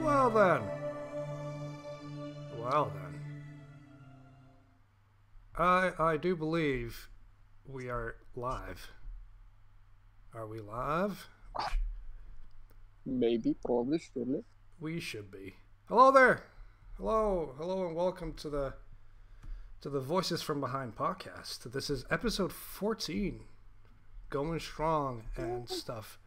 Well then. Well then. I do believe we are live. Are we live? Maybe, probably, surely. We should be. Hello there. Hello, and welcome to the Voices from Behind podcast. This is episode 14, going strong and stuff.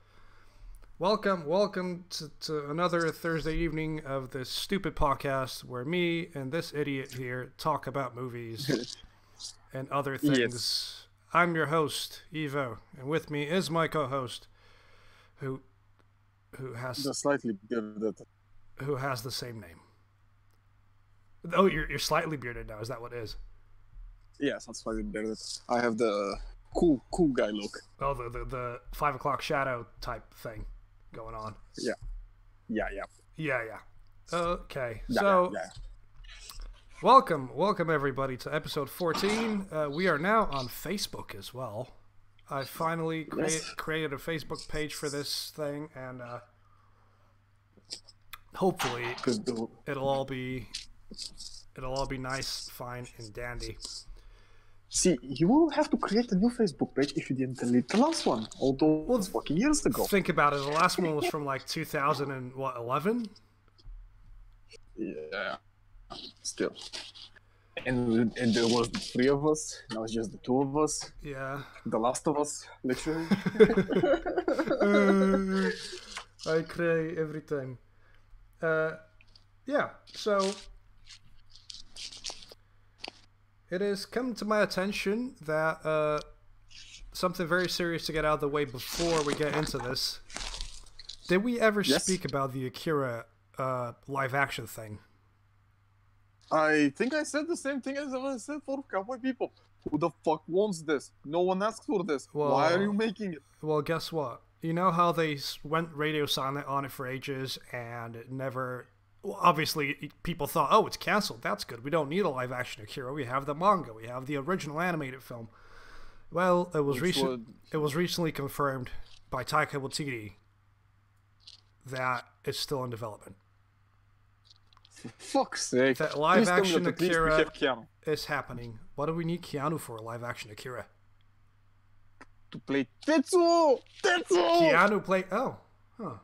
Welcome to another Thursday evening of this stupid podcast where me and this idiot here talk about movies and other things. Yes. I'm your host, Evo, and with me is my co-host, who has slightly bearded, who has the same name. Oh, you're slightly bearded now. Is that what it is? Yes, I'm slightly bearded. I have the cool guy look. Oh, the 5 o'clock shadow type thing going on. Yeah. Okay, yeah. Welcome everybody to episode 14. We are now on Facebook as well. I finally created a Facebook page for this thing, and hopefully it'll all be nice, fine, and dandy. See, you will have to create a new Facebook page if you didn't delete the last one, all those fucking years ago. Think about it. The last one was from like 2011. Yeah, still. And there was the three of us. Now it's just the two of us. Yeah. The last of us, literally. I cry every time. Yeah, so it has come to my attention that something very serious to get out of the way before we get into this. Did we ever speak about the Akira live action thing? I think I said the same thing as I said for Cowboy People. Who the fuck wants this? No one asked for this. Well, why are you making it? Well, guess what? You know how they went radio silent on it for ages and it never... Well, obviously, people thought, oh, it's canceled. That's good. We don't need a live action Akira. We have the manga. We have the original animated film. Well, it was recently confirmed by Taika Waititi that it's still in development. For fuck's sake. That live action Akira is happening. What do we need Keanu for a live action Akira? To play Tetsuo! Keanu play... Oh. Huh.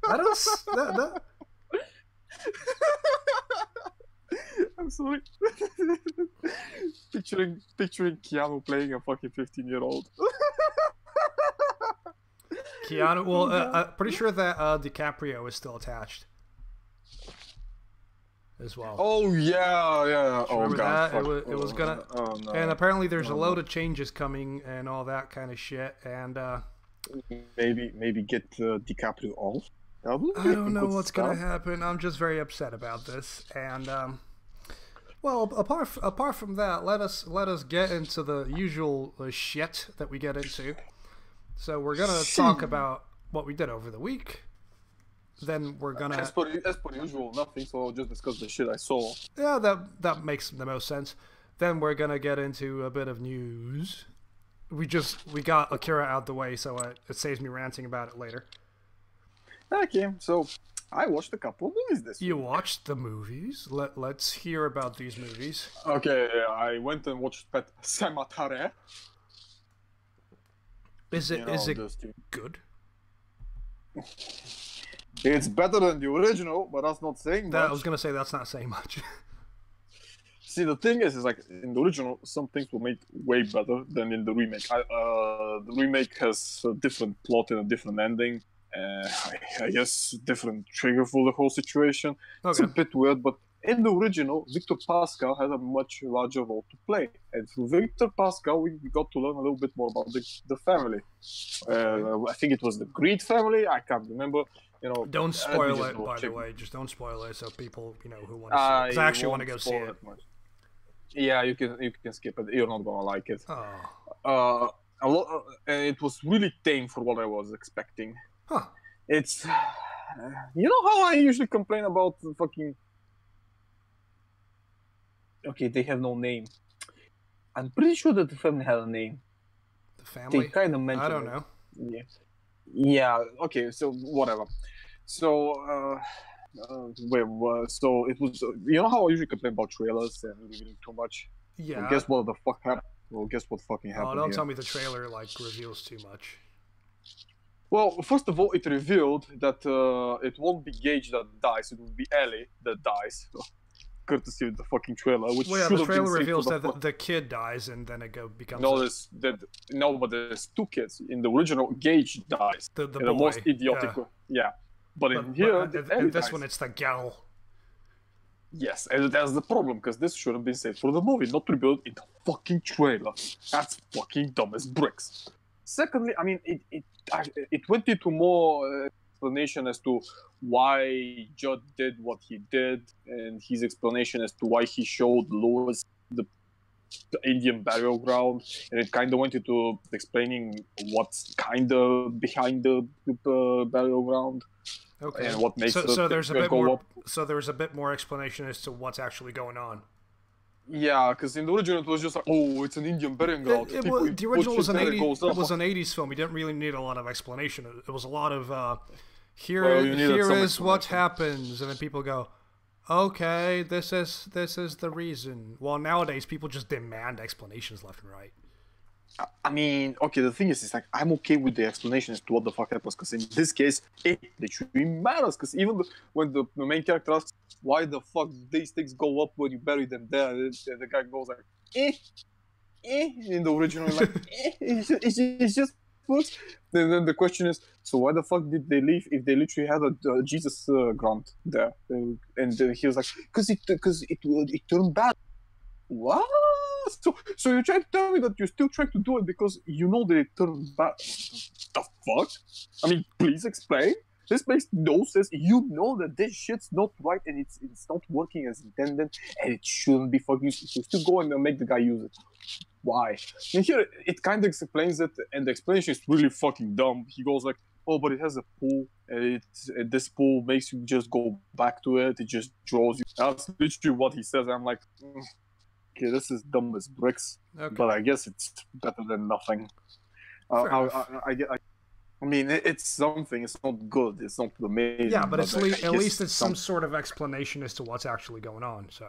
I don't... That... I'm sorry. Picturing Keanu playing a fucking 15-year-old. Keanu, well, I'm pretty sure that DiCaprio is still attached as well. Oh yeah. Oh god. That? It was gonna. Oh, no. And apparently there's a load of changes coming and all that kind of shit. And maybe get DiCaprio off. I don't know what's gonna happen. I'm just very upset about this. And well, apart from that, let us get into the usual shit that we get into. So we're gonna talk about what we did over the week. Then we're gonna, as per usual, nothing. So I'll just discuss the shit I saw. Yeah, that makes the most sense. Then we're gonna get into a bit of news. We got Akira out the way, so it saves me ranting about it later. Okay, so I watched a couple of movies this week. You watched the movies? Let's hear about these movies. Okay, I went and watched Pet Sematary. Is it good? It's better than the original, but that's not saying much. I was gonna say that's not saying much. See, the thing is like in the original, some things were made way better than in the remake. The remake has a different plot and a different ending. I guess different trigger for the whole situation. Okay. It's a bit weird, but in the original, Victor Pascal had a much larger role to play. And through Victor Pascal, we got to learn a little bit more about the family. I think it was the Greed family. I can't remember. You know, don't spoil it, by the way. Just don't spoil it, so people, who want to see it. Because I actually want to go see it. Yeah, you can skip it. You're not gonna like it. Oh. And it was really tame for what I was expecting. Huh. It's, you know how I usually complain about fucking. Okay, they have no name. I'm pretty sure that the family had a name. The family? They kind of mentioned I don't it. know. Yeah. Yeah. Okay. So whatever. So so it was. You know how I usually complain about trailers and revealing too much. Yeah. Well, guess what the fuck happened? Well, guess what fucking happened? Oh, don't here? tell me the trailer like reveals too much. Well, first of all, it revealed that it won't be Gage that dies; it will be Ellie that dies. Courtesy of the fucking trailer, which Well, yeah, should the have been trailer saved reveals for that the kid dies and then it becomes no, but there's two kids in the original. Gage dies, the the boy. most idiotic. Yeah, but in here, in this one, it's the gal. Yes, and that's the problem because this should have been saved for the movie, not revealed in the fucking trailer. That's fucking dumb as bricks. Secondly, I mean, it went into more explanation as to why Judd did what he did, and his explanation as to why he showed Lewis the Indian burial ground, and it kind of went into explaining what's kind of behind the burial ground. Okay. And what makes so there's a bit more. up. So there's a bit more explanation as to what's actually going on. Yeah, because in the original it was just like, oh, it's an Indian burial ground. The original was an 80s film. You didn't really need a lot of explanation. It was a lot of here is what happens, and then people go, okay, this is the reason. Well, nowadays people just demand explanations left and right. I mean, okay, the thing is, it's like, I'm okay with the explanation as to what the fuck happens, because in this case, it literally matters, because even when the main character asks, why the fuck these things go up when you bury them there, and the guy goes like, in the original, like, it's just works. Then the question is, so why the fuck did they leave if they literally had a Jesus grant there? And he was like, because it turned bad. What? So you're trying to tell me that you're still trying to do it because you know that it turned bad? The fuck? I mean, please explain. This makes no sense. You know that this shit's not right and it's not working as intended and it shouldn't be fucking used. You still go and make the guy use it. Why? And here it kind of explains it, and the explanation is really fucking dumb. He goes like, oh, but it has a pool, and this pool makes you just go back to it. It just draws you. That's literally what he says. I'm like, okay, this is dumb as bricks, okay. But I guess it's better than nothing. I mean, it's something. It's not good. It's not amazing. Yeah, but at least it's some sort of explanation as to what's actually going on. So.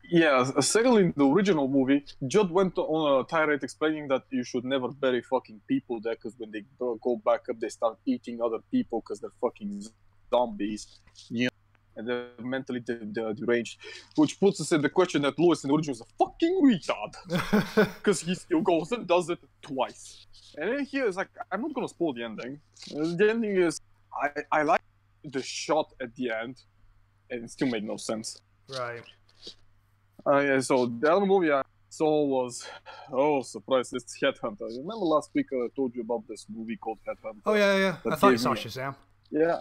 Yeah. Secondly, in the original movie, Judd went on a tirade explaining that you should never bury fucking people there because when they go back up, they start eating other people because they're fucking zombies. You know? And they're mentally deranged, which puts us in the question that Lewis in the original is a fucking retard because he still goes and does it twice. And then here is like, I'm not gonna spoil the ending. The ending is, I like the shot at the end, and it still made no sense. Right. Yeah, so the other movie I saw was, oh, surprise, it's Headhunter. Remember last week I told you about this movie called Headhunter? Oh, yeah. I thought you saw Shazam. Yeah.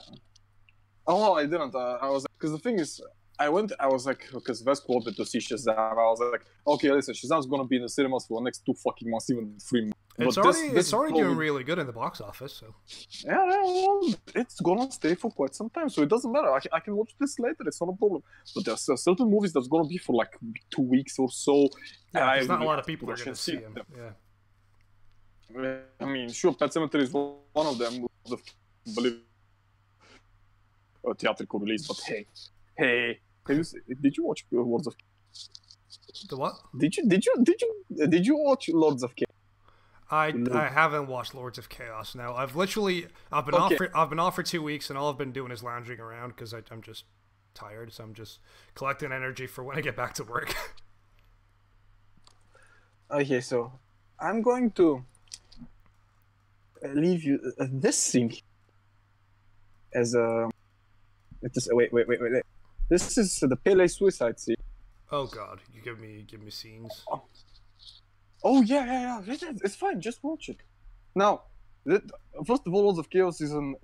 Oh, I didn't. I was, because the thing is, I was like, because Vesco wanted to see Shazam. I was like, okay, listen, Shazam's gonna be in the cinemas for the next 2 fucking months, even 3 months. It's already doing really good in the box office, so. Yeah, well, it's gonna stay for quite some time, so it doesn't matter. I can watch this later, it's not a problem. But there's certain movies that's gonna be for like 2 weeks or so. Yeah, there's not a lot of people are gonna see them. Yeah. I mean, sure, Pet Sematary is one of them. I believe a theatrical release, but hey, did you watch Lords of Chaos? The what? Did you watch Lords of Chaos? I haven't watched Lords of Chaos. No, I've been off for 2 weeks, and all I've been doing is lounging around because I'm just tired. So I'm just collecting energy for when I get back to work. Okay, so I'm going to leave you this thing as a. Wait. This is the Pele suicide scene. Oh God, you give me scenes. Oh yeah. It's fine. Just watch it. Now, first of all, Lords of Chaos is an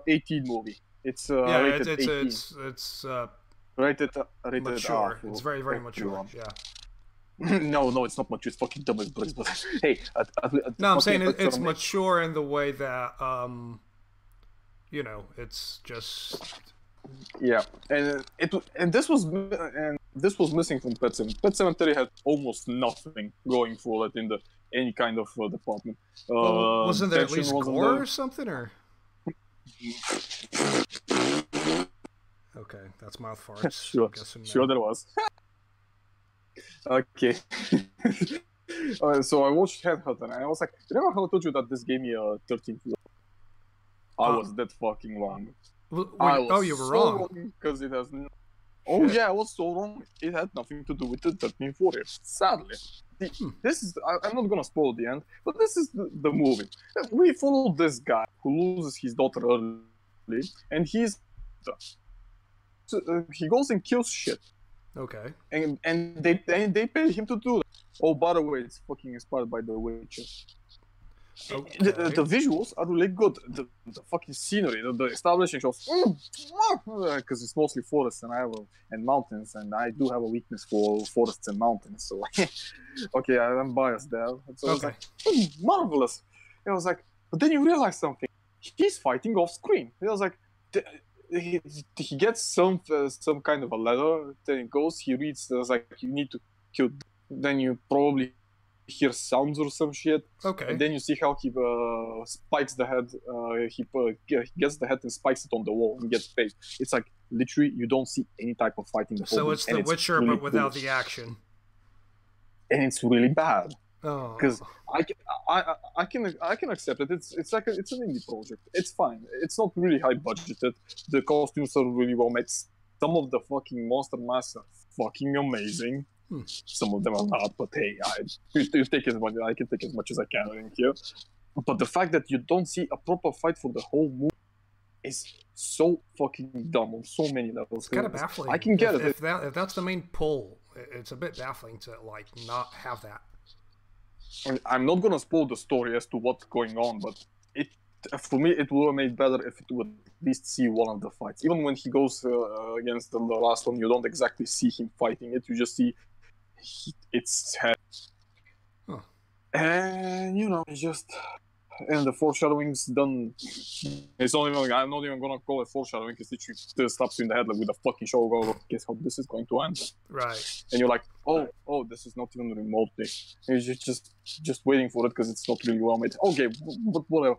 18 movie. It's rated 18. It's rated mature. R. It's very mature. Yeah. No, it's not mature. It's fucking dumb as bricks. But hey, no, I'm saying it's mature in the way that you know, it's just Yeah, and this was missing from Pet Sematary. Pet Sematary had almost nothing going for it in the any kind of department. Well, wasn't there at tension least wasn't gore there. or something? Or okay, that's mouth farts. Sure, I'm guessing no. sure there was. Okay. So I watched Headhunter and I was like, remember how I told you that this gave me a 13 floor? I was that fucking wrong. You were wrong. Because it has. Oh yeah, I was so wrong. It had nothing to do with the 1340. Sadly, this is. I'm not gonna spoil the end, but this is the movie. We follow this guy who loses his daughter early, and he goes and kills shit. Okay. And they pay him to do that. Oh, by the way, it's fucking inspired by The Witcher. Okay. The visuals are really good. The fucking scenery, the establishing shots, because it's mostly forests and mountains, and I do have a weakness for forests and mountains. So, okay, I'm biased there. So okay. I was like, marvelous. I was like, but then you realize something. He's fighting off screen. I was like, he gets some kind of a letter. Then he goes, he reads. There's like, you need to kill. Then you probably hear sounds or some shit. Okay. And then you see how he spikes the head. He gets the head and spikes it on the wall and gets paid. It's like literally you don't see any type of fighting. So it's The Witcher, really but without the action. And it's really bad. Because Oh. I can accept it. It's like it's an indie project. It's fine. It's not really high budgeted. The costumes are really well made. Some of the fucking monster masks are fucking amazing. Some of them are not, but hey, you take as much. I can take as much as I can in here. But the fact that you don't see a proper fight for the whole movie is so fucking dumb on so many levels. It's kind of baffling. I can get if that's the main pull, it's a bit baffling to like not have that. I'm not gonna spoil the story as to what's going on, but for me it would have made better if it would at least see one of the fights. Even when he goes against the last one, you don't exactly see him fighting it. You just see its head. Huh. And it's just and the foreshadowing's done. It's not even. I'm not even gonna call it foreshadowing because it just slaps you in the head like with a fucking show. Go, guess how this is going to end. Right. And you're like, oh, this is not even remotely. And you're just waiting for it because it's not really well made. Okay, but whatever.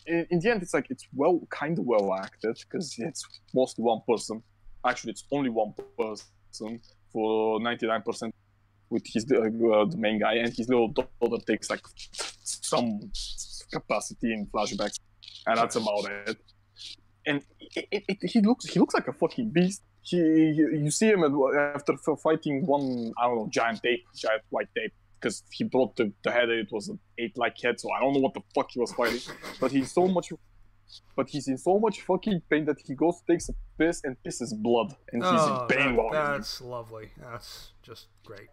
In the end, it's like it's kind of well acted because it's mostly one person. Actually, it's only one person for 99% with his the main guy, and his little daughter takes like some capacity in flashbacks, and that's about it. And he looks like a fucking beast. You see him after fighting one, I don't know, giant white tape, because he brought the head. It was an ape-like head, so I don't know what the fuck he was fighting. But he's in so much fucking pain that he goes, takes a piss, and pisses blood, and he's in pain while that's lovely. That's just great.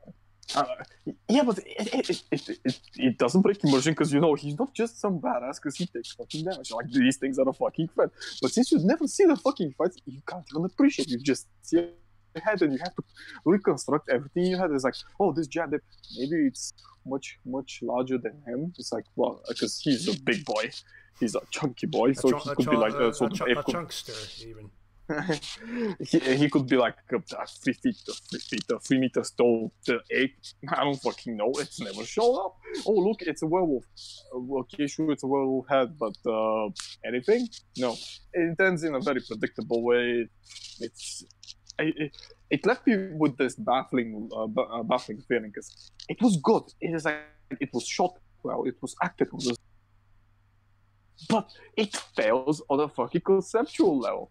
Yeah, but it doesn't break immersion because he's not just some badass because he takes fucking damage. Like these things are a fucking fight. But since you never see the fucking fights, you can't even appreciate. You just see your head and you have to reconstruct everything you had. It's like, oh, this giant, maybe it's much larger than him. It's like, well, because he's a big boy, he's a chunky boy, so he could be like a chunkster even. he could be like 3 meters tall ape. I don't fucking know. It's never showed up. Oh, look, it's a werewolf. Okay, sure, it's a werewolf head, but anything? No. It ends in a very predictable way. It left me with this baffling feeling because it was good. It is like it was shot well. It was acted well, but it fails on a fucking conceptual level.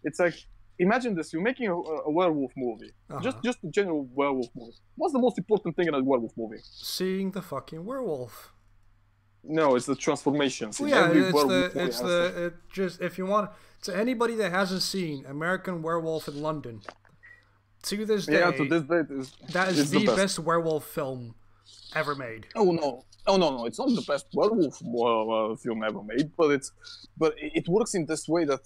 It's like, imagine this, you're making a werewolf movie. Just a general werewolf movie. What's the most important thing in a werewolf movie? Seeing the fucking werewolf. No, it's the transformations. Well, yeah, just if you want, to anybody that hasn't seen American Werewolf in London, to this day, that is the best werewolf film ever made. Oh no, it's not the best werewolf film ever made, but it works in this way that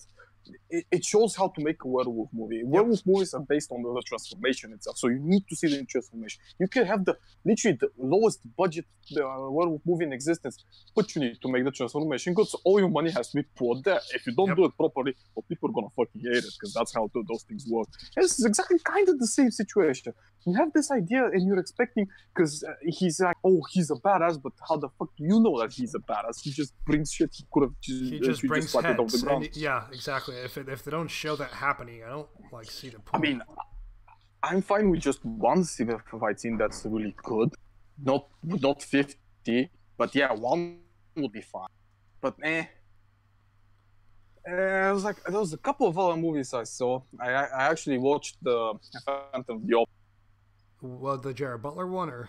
it shows how to make a werewolf movie. Werewolf movies are based on the transformation itself, so you need to see the transformation. You can have literally the lowest budget werewolf movie in existence, but you need to make the transformation good. So all your money has to be poured there. If you don't do it properly, well, people are gonna fucking hate it because that's how those things work. And this is exactly kind of the same situation. You have this idea and you're expecting, because he's like, oh, he's a badass, but how the fuck do you know that he's a badass? He just brings shit he could have just brings heads. Off the ground. Yeah, exactly. If they don't show that happening, I don't like see the point. I mean, I'm fine with just one fight scene that's really good, not 50, but yeah, one would be fine. But it was like there was a couple of other movies I saw. I actually watched the Phantom of the Opera. Well, the Jared Butler one, or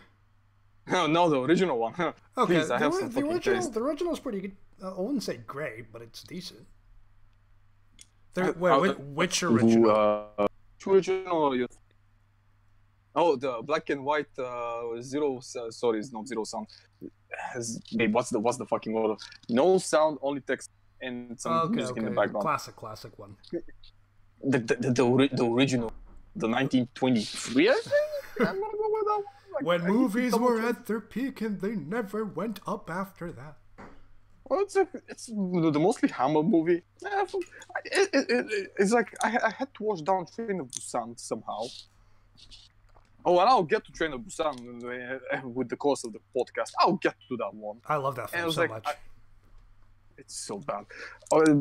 no, the original one. Okay, please, I have some fucking taste. The original's pretty good. I wouldn't say great, but it's decent. Wait, which original? Which original? Oh, the black and white zero. Sorry, it's not zero sound. Babe, what's the fucking order? No sound, only text, and some music in the background. Classic one. The original, the 1923, I think. I'm gonna go with that one. Like, when movies were at their peak and they never went up after that. Well, it's the mostly Hammer movie. It's like I had to watch down Train of Busan somehow. Oh, and I'll get to Train of Busan with the course of the podcast. I'll get to that one. I love that film so much. It's so bad.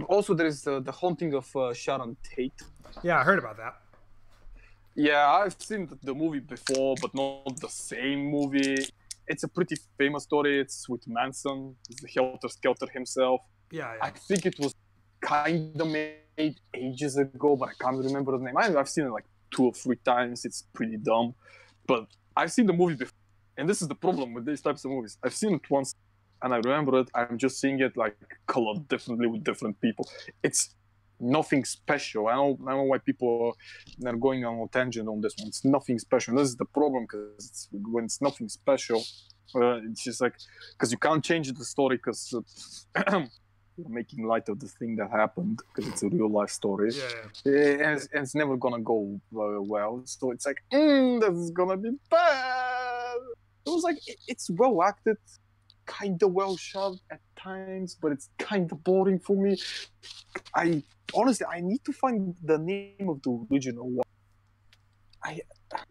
Also, there is the Haunting of Sharon Tate. Yeah, I heard about that. Yeah, I've seen the movie before, but not the same movie. It's a pretty famous story. It's with Manson. It's the Helter Skelter himself. Yeah. I think it was kind of made ages ago, but I can't remember the name. I've seen it like 2 or 3 times. It's pretty dumb. But I've seen the movie before. And this is the problem with these types of movies. I've seen it once, and I remember it. I'm just seeing it like colored differently with different people. It's nothing special. I don't know why people are going on a tangent on this one. It's nothing special. This is the problem, because when it's nothing special, it's just like, because you can't change the story because you're making light of the thing that happened, because it's a real life story. Yeah. And it's never gonna go well. So it's like, this is gonna be bad. It was like, it's well acted, kind of well shot at times, but it's kind of boring for me. Honestly, I need to find the name of the original one.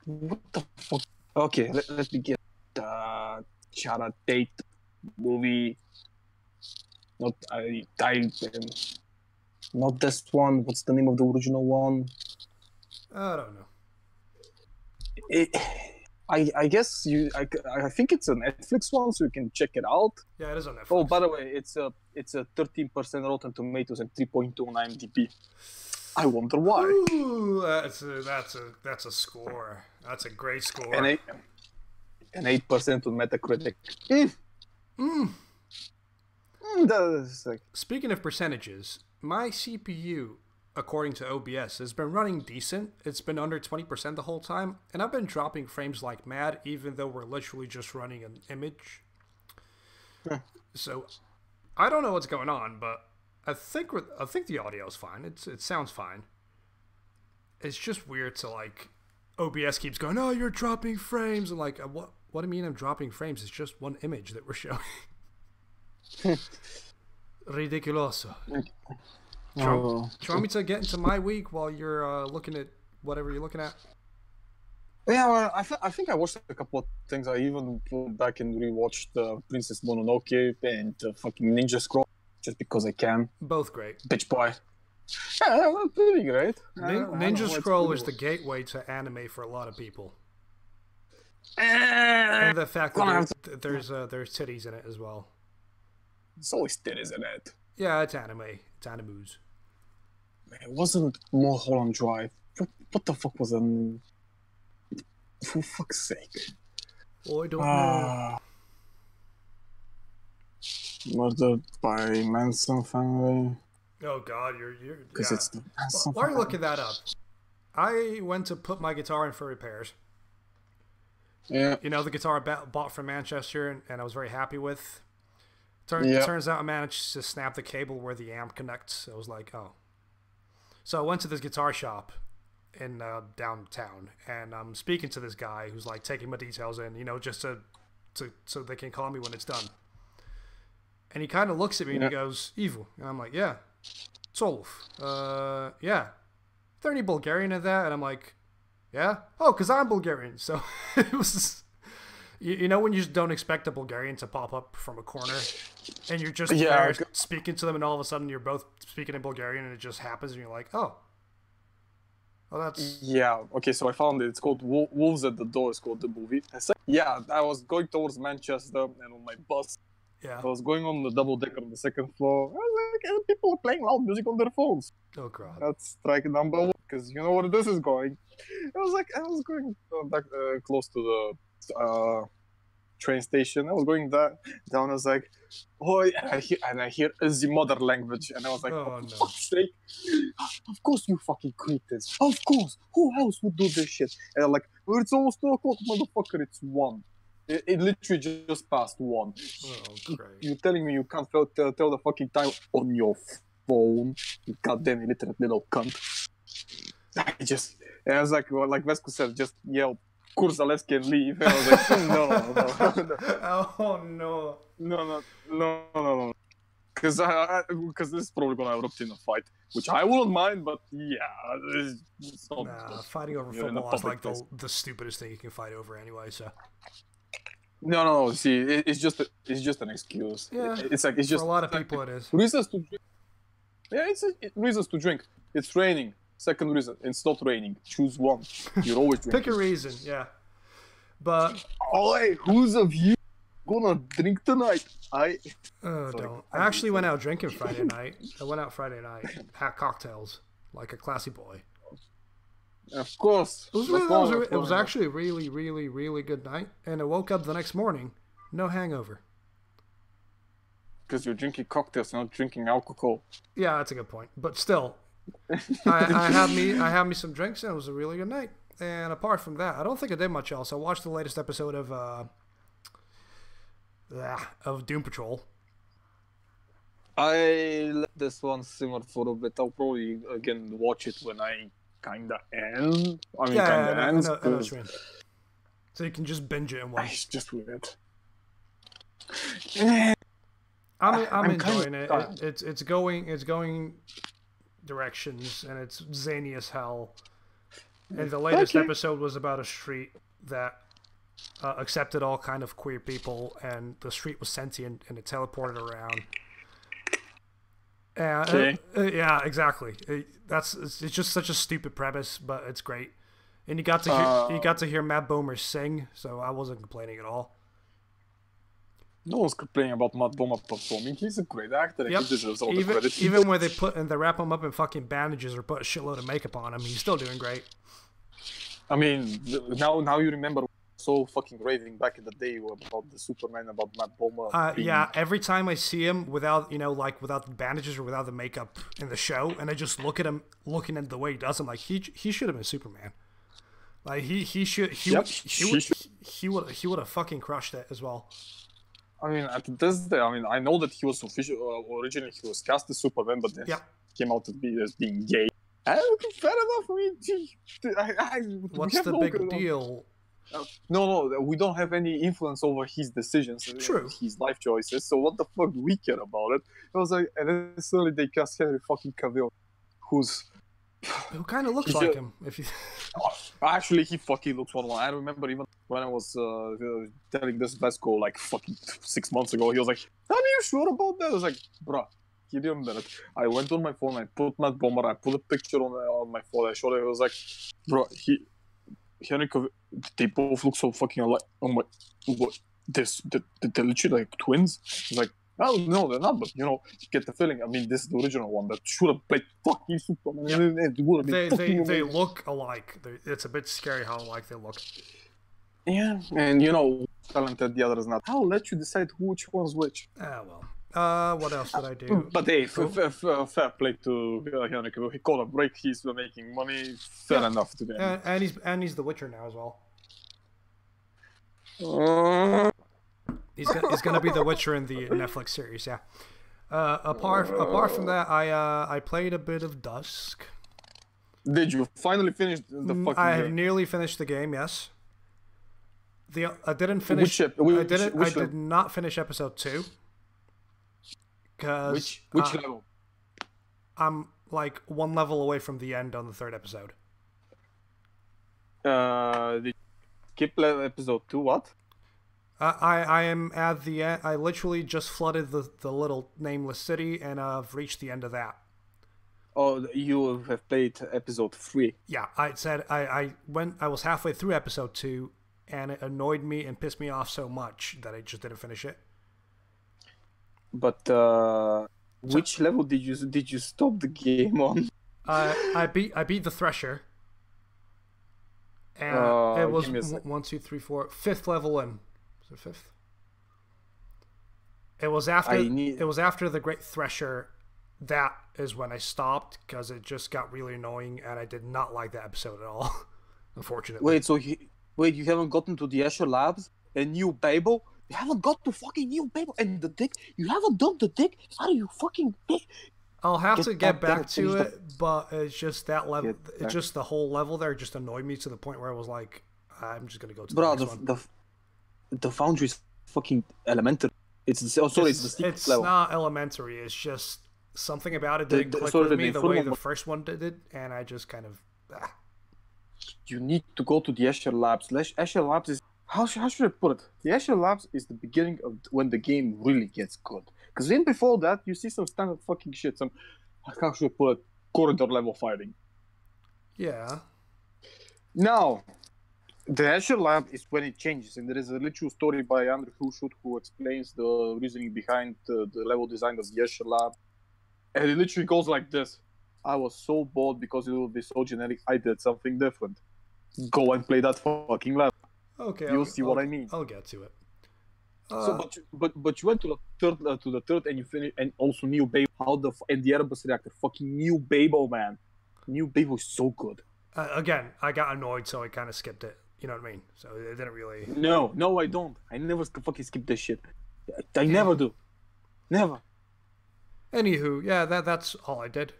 What the fuck? Okay, let me get the Sharon Tate movie. Not this one. What's the name of the original one? I don't know. I guess I think it's a Netflix one, so you can check it out. Yeah, it is on Netflix. Oh, by the way, it's a 13% Rotten Tomatoes and 3.2 on IMDb. I wonder why. Ooh, that's a score. That's a great score. And 8% on Metacritic. That's like... Speaking of percentages, my CPU, according to OBS, has been running decent. It's been under 20% the whole time, and I've been dropping frames like mad, even though we're literally just running an image. So I don't know what's going on, but I think the audio is fine. It sounds fine. It's just weird to like OBS keeps going, "Oh, you're dropping frames," and like, what do you mean I'm dropping frames? It's just one image that we're showing. Ridiculoso. Do you want me to get into my week while you're looking at whatever you're looking at? Yeah, well, I think I watched a couple of things. I even went back and rewatched Princess Mononoke and fucking Ninja Scroll just because I can. Both great. Bitch boy. Yeah, that's pretty great. Ninja Scroll is the gateway to anime for a lot of people. And the fact that there's titties in it as well. There's always titties in it. Yeah, it's anime. It's animus. It wasn't Mulholland Drive. What the fuck was it? For fuck's sake. Oh, I don't know. Murdered by Manson family. Oh god, you're because it's the Manson Why are you looking that up? I went to put my guitar in for repairs. Yeah. You know, the guitar I bought from Manchester and I was very happy with. Turns out I managed to snap the cable where the amp connects. I was like, oh. So I went to this guitar shop in downtown, and I'm speaking to this guy who's like taking my details in, just to so they can call me when it's done. And he kind of looks at me and he goes, "Ivo," and I'm like, "Yeah, Solov, yeah. Is there any Bulgarian in that?" And I'm like, "Yeah." "Oh, because I'm Bulgarian." So it was, when you just don't expect a Bulgarian to pop up from a corner, and you're just there speaking to them, and all of a sudden you're both speaking in Bulgarian, and it just happens, and you're like, "Oh, that's..." Yeah, okay, so I found it. It's called Wolves at the Door. It's called the movie. Yeah, I was going towards Manchester, and on my bus, I was going on the double decker on the second floor. I was like, and people are playing loud music on their phones. Oh, God. That's strike number one, because you know where this is going. I was going back close to the train station. I was going down. I was like, "Oh," and I hear the mother language, and I was like, "Oh, no. Fuck's sake. Of course you fucking creeps. Of course. Who else would do this shit?" And I'm like, "Well, it's almost 2 o'clock, motherfucker. It's 1. It literally just passed 1. Oh, great. You're telling me you can't tell the fucking time on your phone? You goddamn illiterate little cunt." And I was like Vesco said, just yelled, "Kurzalewski and leave." And I was like, no. Oh, no. No. Because this is probably going to erupt in a fight, which I wouldn't mind, but yeah. It's not, fighting over football is like the stupidest thing you can fight over anyway, so. No. See, it's just an excuse. Yeah. It's just for a lot of people it is. Reasons to drink. Yeah, reasons to drink. It's raining. Second reason, it's not raining. Choose one. You're always drinking. Pick a reason, yeah. But who's of you gonna drink tonight? Don't. I actually went out drinking Friday night. I went out Friday night, had cocktails like a classy boy. Of course. It was actually a really, really, really good night, and I woke up the next morning, no hangover. Because you're drinking cocktails, not drinking alcohol. Yeah, that's a good point. But still, I had me some drinks, and it was a really good night. And apart from that, I don't think I did much else. I watched the latest episode of Doom Patrol. I let this one simmer for a bit. I'll probably again watch it when I kinda end. I mean, kinda ends. I know what you mean. So you can just binge it in one. It's just weird. I'm enjoying it. It's going directions, and it's zany as hell. And the latest episode was about a street that accepted all kind of queer people, and the street was sentient and it teleported around. Yeah, exactly. It's just such a stupid premise, but it's great. And you got to hear Matt Bomer sing, so I wasn't complaining at all. No one's complaining about Matt Bomer performing. He's a great actor. Yep. He deserves all the credit. Even when they wrap him up in fucking bandages or put a shitload of makeup on him, he's still doing great. I mean, now you remember so fucking raving back in the day about the Superman, about Matt Bomer. Yeah, every time I see him without the bandages or without the makeup in the show, and I just look at him looking at the way he does, I'm like, he should have been Superman. Like he would have fucking crushed it as well. I mean, at this day, I know that he was originally he was cast as Superman, but then came out as being gay. Fair enough. What's the big deal? No, we don't have any influence over his decisions, his life choices. So what the fuck do we care about it? I was like, and then suddenly they cast Henry fucking Cavill, who kind of looks like him. If you actually, he fucking looks one. I remember even when I was telling this Vesco like fucking 6 months ago, he was like, "Are you sure about that?" I was like, "Bruh, give me a minute." I went on my phone, I put Matt Bomer, I put a picture on my phone, I showed it. I was like, "Bro, Henry Cavill, they both look so fucking alike." Oh my, what? They're literally like twins. It's like, oh no, they're not. But you get the feeling. I mean, this is the original one that should have played fucking Superman. Yeah. They look alike. It's a bit scary how alike they look. Yeah, and talented, the other is not. I'll let you decide which one's which. Well. What else did I do? But hey, fair play to Henry Cavill. He called a break. He's making money. Fair enough to them. And he's the Witcher now as well. He's gonna be the Witcher in the Netflix series. Yeah. Apart from that, I played a bit of Dusk. Did you finally finish the fucking I have game? nearly finished the game. Yes. I didn't finish. I did not finish episode 2. Cause which level? I'm like 1 level away from the end on the 3rd episode. Did you skip episode 2? What? I am at the end. I literally just flooded the little nameless city, and I've reached the end of that. Oh, you have played episode 3. Yeah, I said I was halfway through episode 2, and it annoyed me and pissed me off so much that I just didn't finish it. But which level did you stop the game on? I beat the Thresher, and it was 1, 2, 3, 4, 5th level in. Was it 5th? It was after the Great Thresher. That is when I stopped because it just got really annoying, and I did not like that episode at all. Unfortunately. Wait, you haven't gotten to the Escher Labs and New Babel? You haven't got to fucking New Babel and the dick? You haven't done the dick? Are you fucking dick? I'll have to get back to it, but it's just that level. It's just the whole level there just annoyed me to the point where I was like, I'm just gonna go to the next one. The Foundry is fucking elementary. It's the secret level. It's not elementary. It's just something about it didn't click with me the way the first one did, and I just kind of. You need to go to the Escher Labs. Escher Labs is how should I put it? The Escher Labs is the beginning of when the game really gets good. Because then before that, you see some standard fucking shit. Some how should I put it? Corridor level fighting. Yeah. Now, the Escher Lab is when it changes, and there is a literal story by Andrew Hushut who explains the reasoning behind the level design of the Escher Lab. And it literally goes like this. I was so bored because it will be so generic, I did something different. Go and play that fucking level. Okay. You'll see what I mean. I'll get to it. But you went to the third and you finished, and also New Babel. And the Airbus reactor. Fucking New Babel, man. New Babel is so good. Again, I got annoyed, so I kind of skipped it. You know what I mean? So it didn't really... No, I don't. I never fucking skip this shit. I never do. Never. Anywho, yeah, that's all I did.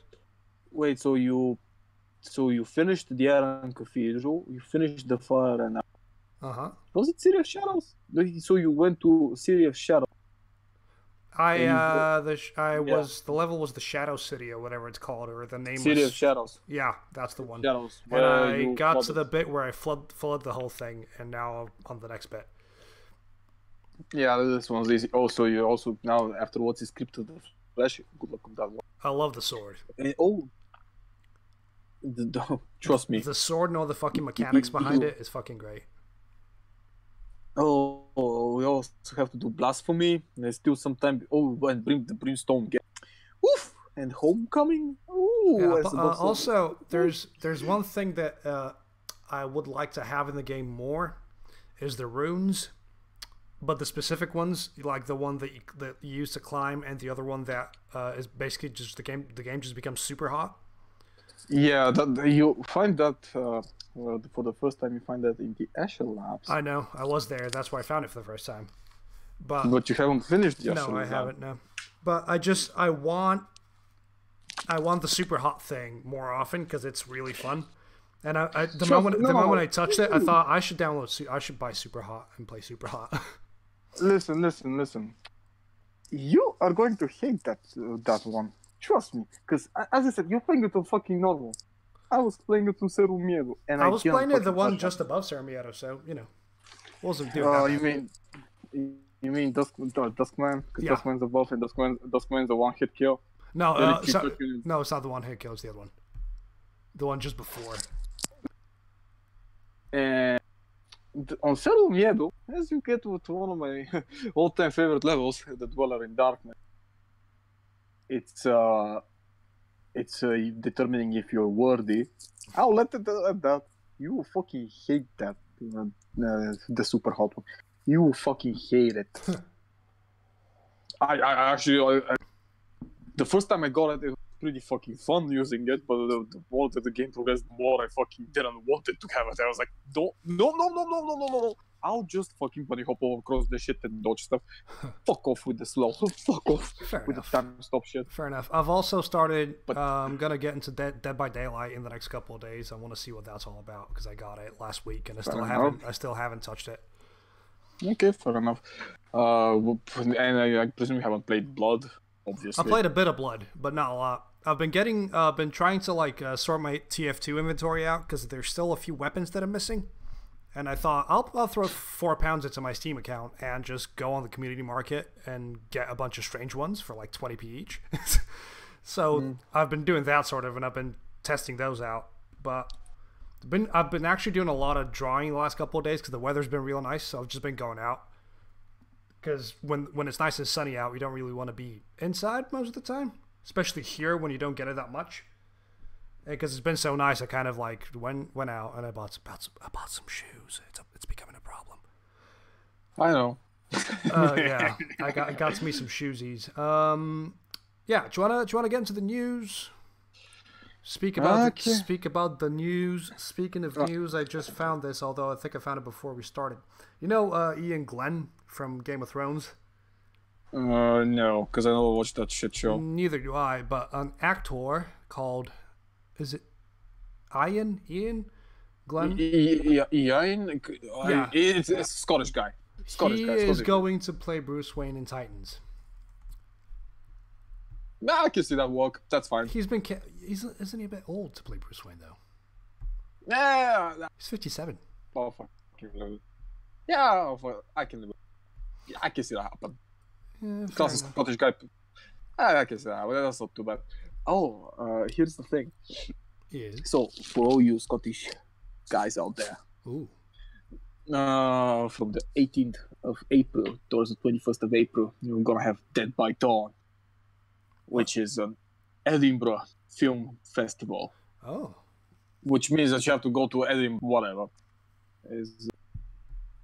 Wait, so you finished the Iron Cathedral, you finished the Fire and... Was it City of Shadows? So you went to City of Shadows. The level was the Shadow City or whatever it's called, or the name City was... of Shadows. Yeah, that's the one. Shadows. And I got to the bit where I flooded the whole thing, and now I'm on the next bit. Yeah, this one's easy. Also, you also now afterwards is scripted the flash. Good luck on that one. I love the sword. Trust me. The sword and all the fucking mechanics behind it is fucking great. Oh, we also have to do Blasphemy. There's still some time. And bring the Brimstone. Oof! And Homecoming. Ooh. Yeah, but, also, there's one thing that I would like to have in the game more is the runes, but the specific ones, like the one that you use to climb, and the other one that is basically just the game just becomes super hot. Yeah, you find that for the first time. You find that in the Escher Labs. I know. I was there. That's where I found it for the first time. But you haven't finished the Escher Labs. No, I haven't. No. But I want the super hot thing more often because it's really fun. And the moment I touched it, I thought I should buy Super Hot and play Super Hot. Listen. You are going to hate that one. Trust me, because as I said, you're playing it on fucking normal. I was playing it on Cerro Miedo, and I was playing it the one just above Cerro Miedo, so wasn't doing that. You mean Duskman? Because Yeah. Duskman's above, and Duskman's a one-hit kill. No, no, it's not the one hit kill. It's the other one. The one just before. And on Cerro Miedo, as you get to one of my all-time favorite levels, the Dweller in Darkness. It's determining if you're worthy. I'll let it at that. You will fucking hate that. The super hot one. You will fucking hate it. I actually the first time I got it, it was pretty fucking fun using it. But the more that the game progressed, the more I fucking didn't want it to have it. I was like, no. I'll just fucking bunny hop over across the shit and dodge stuff. Fuck off with the slow. Fuck off with the time stop shit. Fair enough. I've also started. I'm gonna get into Dead by Daylight in the next couple of days. I want to see what that's all about because I got it last week and I still haven't touched it. Okay, fair enough. And I presume you haven't played Blood, obviously. I played a bit of Blood, but not a lot. I've been been trying to like sort my TF2 inventory out because there's still a few weapons that I'm missing. And I thought I'll throw £4 into my Steam account and just go on the community market and get a bunch of strange ones for like 20p each. So I've been doing that sort of, and I've been testing those out. But I've been actually doing a lot of drawing the last couple of days because the weather's been real nice. So I've just been going out because when it's nice and sunny out, we don't really want to be inside most of the time, especially here when you don't get it that much. Because it's been so nice, I kind of like went out and I bought some shoes. It's becoming a problem. I know. Yeah, I got me some shoesies. Yeah, do you wanna get into the news? Speak about the news. Speaking of news, I just found this, although I think I found it before we started. You know Ian Glenn from Game of Thrones? No, because I never watched that shit show. Neither do I, but an actor called... Is it Ian Glenn? Ian? Yeah. It's a Scottish guy. He is going to play Bruce Wayne in Titans. Nah, I can see that work. That's fine. Isn't he a bit old to play Bruce Wayne though? Yeah. He's 57. Oh fuck. Yeah, I can live. Yeah, I can see that happen. Yeah, Classic Scottish guy. I can see that. That's not too bad. Oh, here's the thing. Yes. So, for all you Scottish guys out there, ooh, from the 18th of April towards the 21st of April, you're gonna have Dead by Dawn, which is an Edinburgh Film Festival. Oh. Which means that you have to go to Edinburgh, whatever.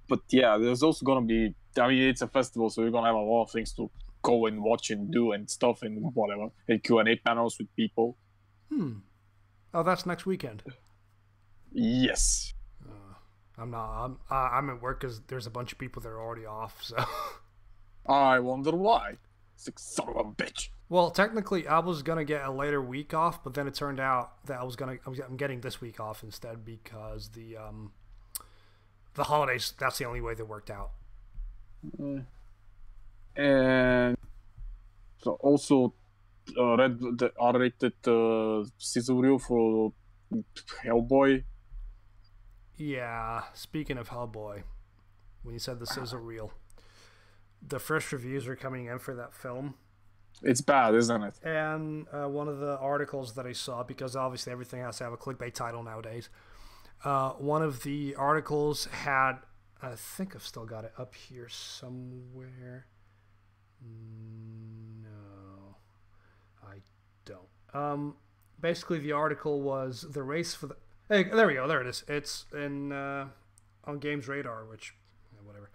But yeah, there's also gonna be, I mean, it's a festival, so you're gonna have a lot of things to go and watch and do and stuff and whatever, and Q&A panels with people. Oh, that's next weekend. Yes. I'm at work because there's a bunch of people that are already off. So I wonder why. Sick son of a bitch. Well, technically, I was gonna get a later week off, but then it turned out that I'm getting this week off instead because the holidays. That's the only way they worked out. And so also read the R-rated sizzle reel for Hellboy. Yeah, speaking of Hellboy, when you said the sizzle reel, the first reviews are coming in for that film. It's bad, isn't it? And one of the articles that I saw, because obviously everything has to have a clickbait title nowadays, one of the articles had, I think I've still got it up here somewhere. No, I don't. Basically, the article was the race for the. Hey, there we go. There it is. It's in on Games Radar, which whatever.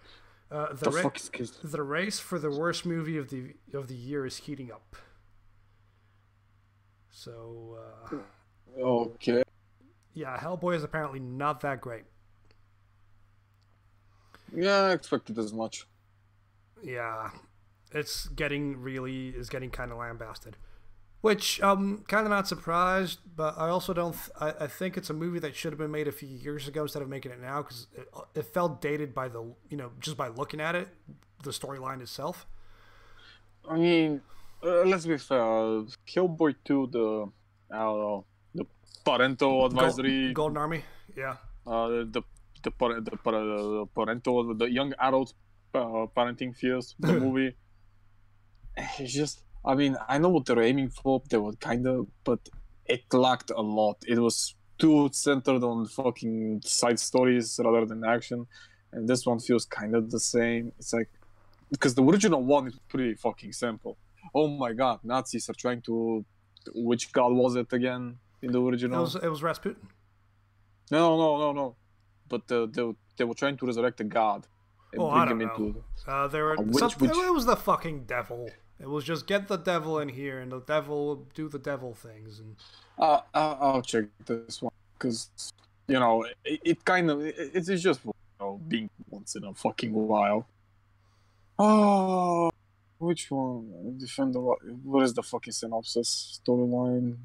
The race for the worst movie of the year is heating up. So. Okay. Yeah, Hellboy is apparently not that great. Yeah, I expected as much. Yeah. It's getting kind of lambasted, which kind of not surprised, but I also don't. I think it's a movie that should have been made a few years ago instead of making it now because it felt dated by just by looking at it, the storyline itself. I mean, let's be fair. Hellboy 2, the parental advisory, Golden Army, yeah. The parental, the young adult parenting fears, the movie. It's just, I mean, I know what they're aiming for. They were but it lacked a lot. It was too centered on fucking side stories rather than action, and this one feels kind of the same. It's like, because the original one is pretty fucking simple. Oh my god, Nazis are trying to, which god was it again in the original? It was Rasputin. No. But they were trying to resurrect a god. And I don't know. It was the fucking devil. It was just get the devil in here, and the devil will do the devil things. And I'll check this one because it's just being once in a fucking while. Oh, which one? What is the fucking synopsis storyline?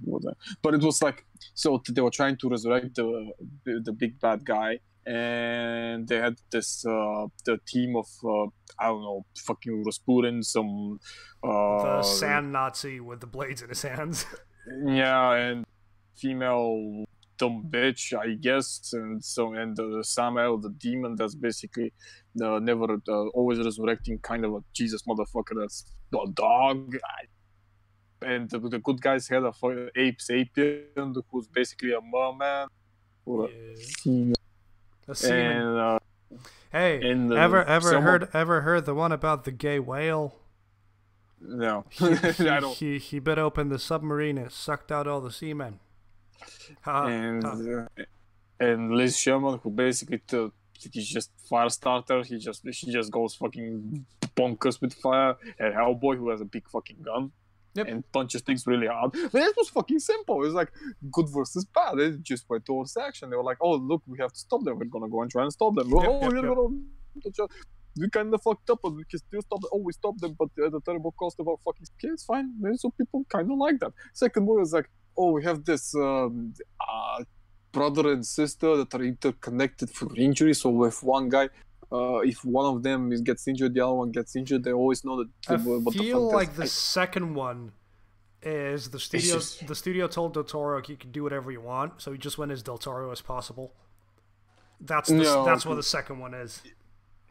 But it was like, so they were trying to resurrect the big bad guy, and they had this the team of I don't know, fucking Rasputin, some the sand Nazi with the blades in his hands. Yeah, and female dumb bitch, I guess, and Samael, the demon, that's basically never always resurrecting kind of a Jesus motherfucker that's a dog. And the good guys had a ape sapien who's basically a merman or a seaman. And, hey, ever heard the one about the gay whale? No, he bit open the submarine and sucked out all the seamen. And Liz Sherman, who basically he's just fire starter. She just goes fucking bonkers with fire. And Hellboy, who has a big fucking gun. Yep. And punches things really hard. But it was fucking simple. It was like good versus bad. They just went towards action. They were like, "Oh, look, we have to stop them. We're gonna go and try and stop them." We kind of fucked up, but we can still stop them. Oh, we stopped them, but at a terrible cost of our fucking kids. Fine. So people kind of like that. Second movie was like, oh, we have this brother and sister that are interconnected through injury. So if one guy, if one of them gets injured, the other one gets injured. They always know that. I feel like the second one is the studio. The studio told Del Toro he could do whatever you want, so he just went as Del Toro as possible. That's what the second one is.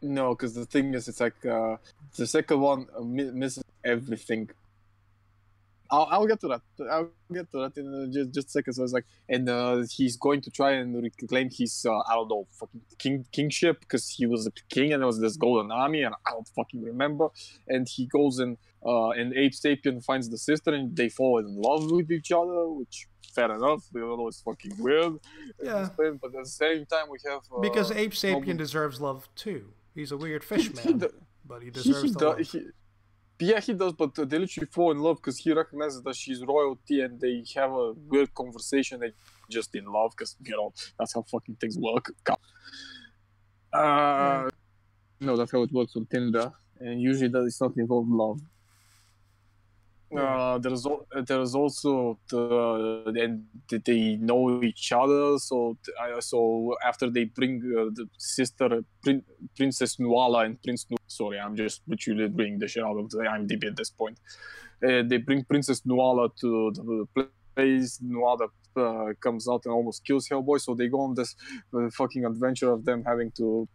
No, because the thing is, it's like the second one misses everything. I'll get to that. I'll get to that in just a second. So it's like, and he's going to try and reclaim his I don't know, fucking kingship, because he was a king and there was this golden army and I don't fucking remember. And he goes and Ape Sapien finds the sister and they fall in love with each other, which fair enough. You know, it's fucking weird. Yeah. But at the same time, we have because Ape Sapien deserves love too. He's a weird fish man, but he deserves the love. Yeah, he does, but they literally fall in love because he recognizes that she's royalty and they have a weird conversation. They just in love because, you know, that's how fucking things work. No, that's how it works on Tinder, and usually that is not involved love. There's also and they know each other. So after they bring the sister Princess Nuala and Prince sorry, I'm just literally bringing the shit out of the IMDb at this point. They bring Princess Nuala to the place. Nuala comes out and almost kills Hellboy. So they go on this fucking adventure of them having to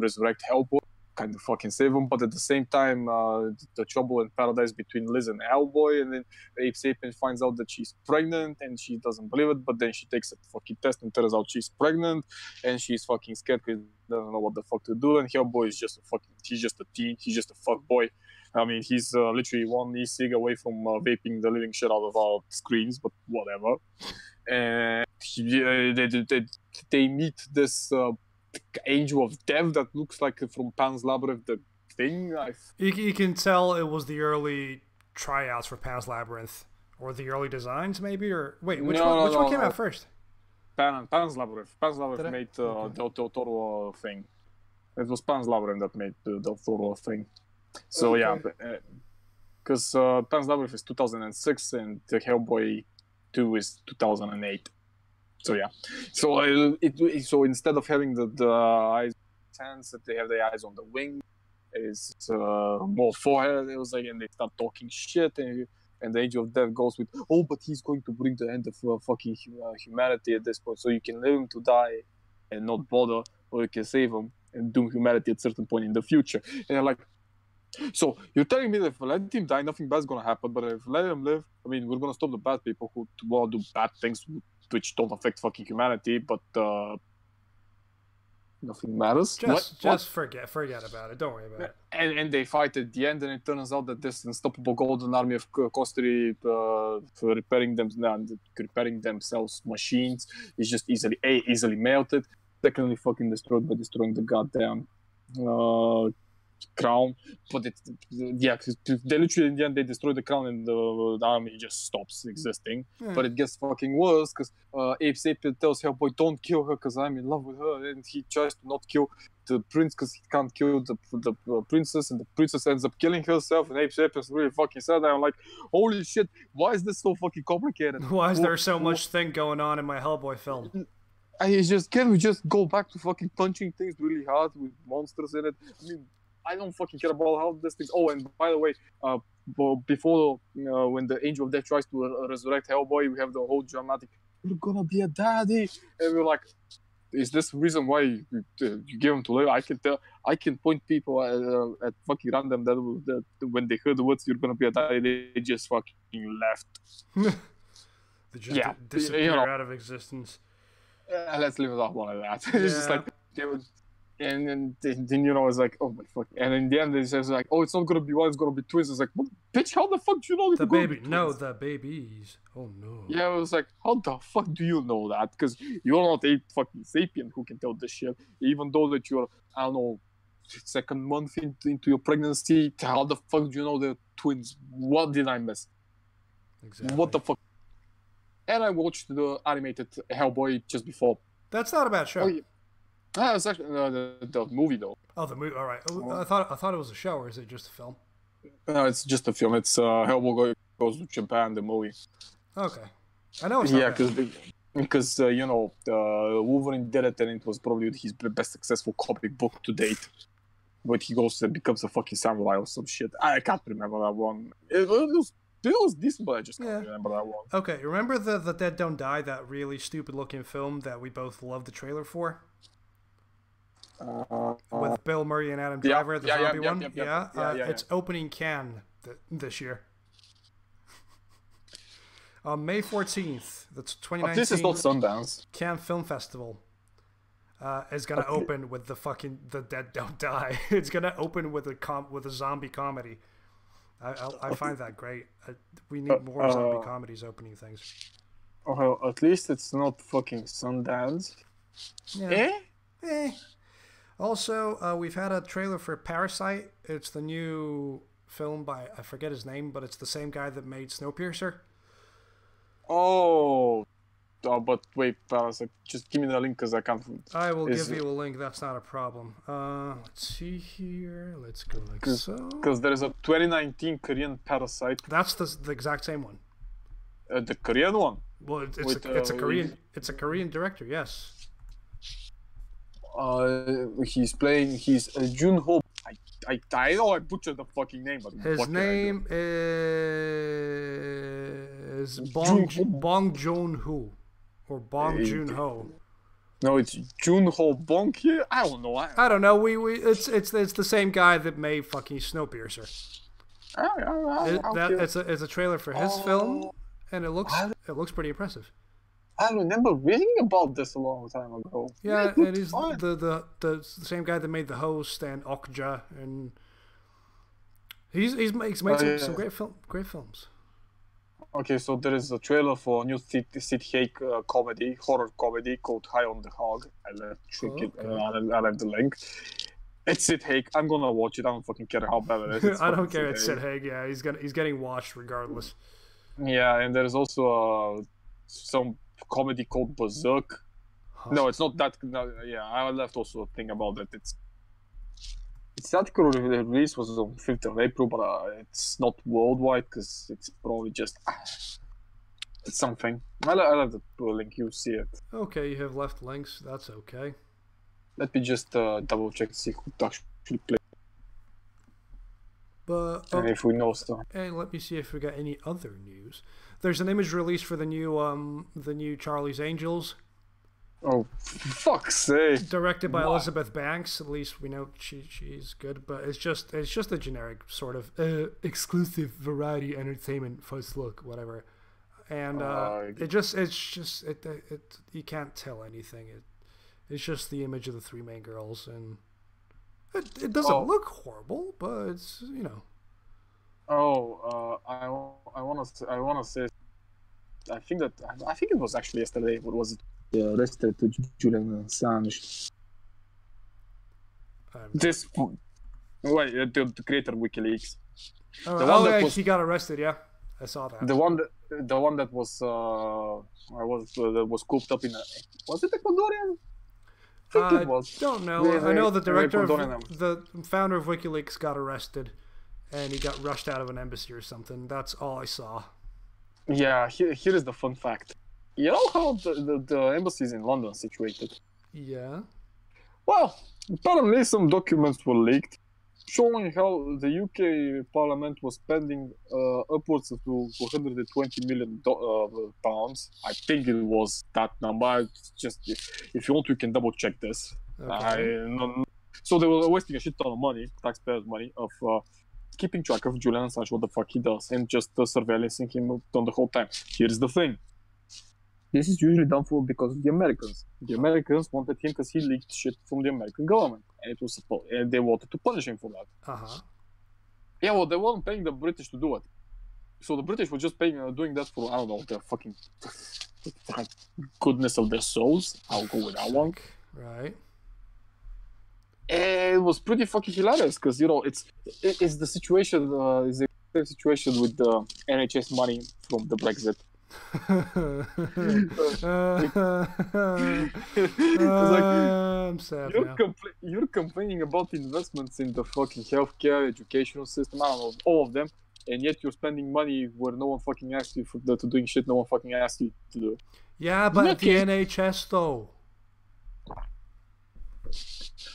resurrect Hellboy. Kind of fucking save him, but at the same time, the trouble in paradise between Liz and Hellboy, and then Ape Sapien finds out that she's pregnant, and she doesn't believe it, but then she takes a fucking test and turns out she's pregnant, and she's fucking scared because she doesn't know what the fuck to do, and Hellboy is just he's just a teen, he's just a fuck boy. I mean, he's literally one e-cig away from vaping the living shit out of our screens, but whatever. And they meet this angel of death that looks like from Pan's Labyrinth, the thing. You can tell it was the early tryouts for Pan's Labyrinth, or the early designs, maybe, or wait, which one came out first? Pan's Labyrinth. Pan's Labyrinth made the Del Toro thing. It was Pan's Labyrinth that made the Del Toro thing. So okay. Yeah, because Pan's Labyrinth is 2006 and the Hellboy 2 is 2008. So yeah, so instead of having the eyes hands, that they have the eyes on the wing, is more forehead. It was like, and they start talking shit, and the Angel of Death goes with, oh, but he's going to bring the end of fucking humanity at this point, so you can leave him to die and not bother, or you can save him and doom humanity at a certain point in the future. And they're like, so you're telling me that if I let him die, nothing bad's gonna happen, but if I let him live, I mean, we're gonna stop the bad people who want to do bad things which don't affect fucking humanity, but nothing matters. Just forget about it. Don't worry about it. And they fight at the end, and it turns out that this unstoppable golden army of Kosteri for repairing themselves machines is just easily melted. Secondly, fucking destroyed by destroying the goddamn crown, but they literally in the end they destroy the crown and the army just stops existing. But it gets fucking worse because Ape Sapien tells Hellboy, "Don't kill her because I'm in love with her," and he tries to not kill the prince because he can't kill the princess, and the princess ends up killing herself, and Ape Sapien's really fucking sad. I'm like, holy shit, why is this so fucking complicated? Why is there so much thing going on in my Hellboy film? Can we just go back to fucking punching things really hard with monsters in it? I mean, I don't fucking care about how this thing's. Oh, and by the way, before when the Angel of Death tries to resurrect Hellboy, we have the whole dramatic, "You're gonna be a daddy," and we're like, is this the reason why you give him to live? I can tell. I can point people at fucking random that when they heard the words "you're gonna be a daddy," they just fucking left. They just disappear out of existence. Let's leave it off like that. It's just like they would, and then it's like, oh my fuck. And in the end, they says like, oh, it's not gonna be one, it's gonna be twins. It's like, what, bitch? How the fuck do you know the baby? No, the babies. Oh no. Yeah, it was like, how the fuck do you know that? Because you're not a fucking sapien who can tell this shit. Even though that you're, I don't know, second month into your pregnancy, how the fuck do you know they're twins? What did I miss? Exactly. What the fuck? And I watched the animated Hellboy just before. That's not a bad show. Oh, yeah. It's actually the movie though. Oh, the movie. All right. I thought it was a show, or is it just a film? No, it's just a film. It's Hellboy goes to Japan, the movie. Okay, I know it's not bad. because Wolverine did it, and it was probably his best successful comic book to date. But he goes and becomes a fucking samurai or some shit. I can't remember that one. It was decent, but I just can't remember that one. Okay, remember the Dead Don't Die, that really stupid looking film that we both loved the trailer for? With Bill Murray and Adam Driver, the zombie one? It's opening Cannes this year. On May 14th, that's 2019. This is not Sundance. Cannes Film Festival is gonna open with the Dead Don't Die. It's gonna open with a zombie comedy. I find that great. We need more zombie comedies opening things. Well, at least it's not fucking Sundance. Yeah. Also, we've had a trailer for Parasite. It's the new film by, I forget his name, but it's the same guy that made Snowpiercer. Oh, but wait, Parasite. Just give me the link because I can't. I will give you a link. That's not a problem. Let's see here. Let's go like so. Because there is a 2019 Korean Parasite. That's the exact same one. The Korean one. Well, it's a Korean director. Yes. He's playing. He's Junho. I know I butchered the fucking name, but his name is Bong Joon-ho or Bong Joon-ho. No, it's Junho Bong here. I don't know. I don't know. It's the same guy that made fucking Snowpiercer. It's a trailer for his film, and it looks pretty impressive. I remember reading about this a long time ago. Yeah, and he's the same guy that made The Host and Okja, and he's made some great films. Okay, so there is a trailer for a new Sid Haig horror comedy called High on the Hog. I left the link. It's Sid Haig. I'm gonna watch it. I don't fucking care how bad it is. I don't care. It's Sid Haig. Yeah, he's getting watched regardless. Yeah, and there's also some comedy called Berserk. Huh. No, it's not that. No, yeah, I left also a thing about that. Its theatrical release was on 5th of April, but it's not worldwide because it's probably just it's something. I left the link. You see it. Okay, you have left links. That's okay. Let me just double check to see who actually played. But and if we know stuff. Hey, let me see if we got any other news. There's an image release for the new Charlie's Angels. Oh, fuck's sake! Directed by Elizabeth Banks. At least we know she's good, but it's just a generic sort of exclusive variety entertainment first look, whatever. And it's you can't tell anything. It's just the image of the three main girls, and it doesn't look horrible, but it's I wanna say. I think it was actually yesterday. What was it? Arrested to Julian Assange. Wait, the creator of WikiLeaks. Oh, The one that yeah, was he got arrested. Yeah, I saw that. the one that was that was cooped up in a, was it Ecuadorian? I think it was. Don't know. I know the director of Ecuadorian. the founder of WikiLeaks got arrested, and he got rushed out of an embassy or something. That's all I saw. Yeah, here is the fun fact. You know how the embassies in London situated? Yeah. Well, apparently some documents were leaked showing how the UK Parliament was spending upwards of to 120 million pounds. I think it was that number. It's just if you want, we can double check this. Okay. So they were wasting a shit ton of money, taxpayers' money, of keeping track of Julian Assange, what the fuck he does, and just surveillancing him on the whole time. Here's the thing. This is usually done because of the Americans. The Americans wanted him because he leaked shit from the American government, and it was and they wanted to punish him for that. Yeah, well, they weren't paying the British to do it, so the British were just doing that for, I don't know, the fucking goodness of their souls. I'll go with that one. Right. And it was pretty fucking hilarious because, you know, it's the situation is the same situation with the NHS money from the Brexit. It's like, I'm sad you're complaining about investments in the fucking healthcare, educational system, I don't know, all of them, and yet you're spending money where no one fucking asked you to doing shit no one fucking asked you to do. Yeah, but the NHS though.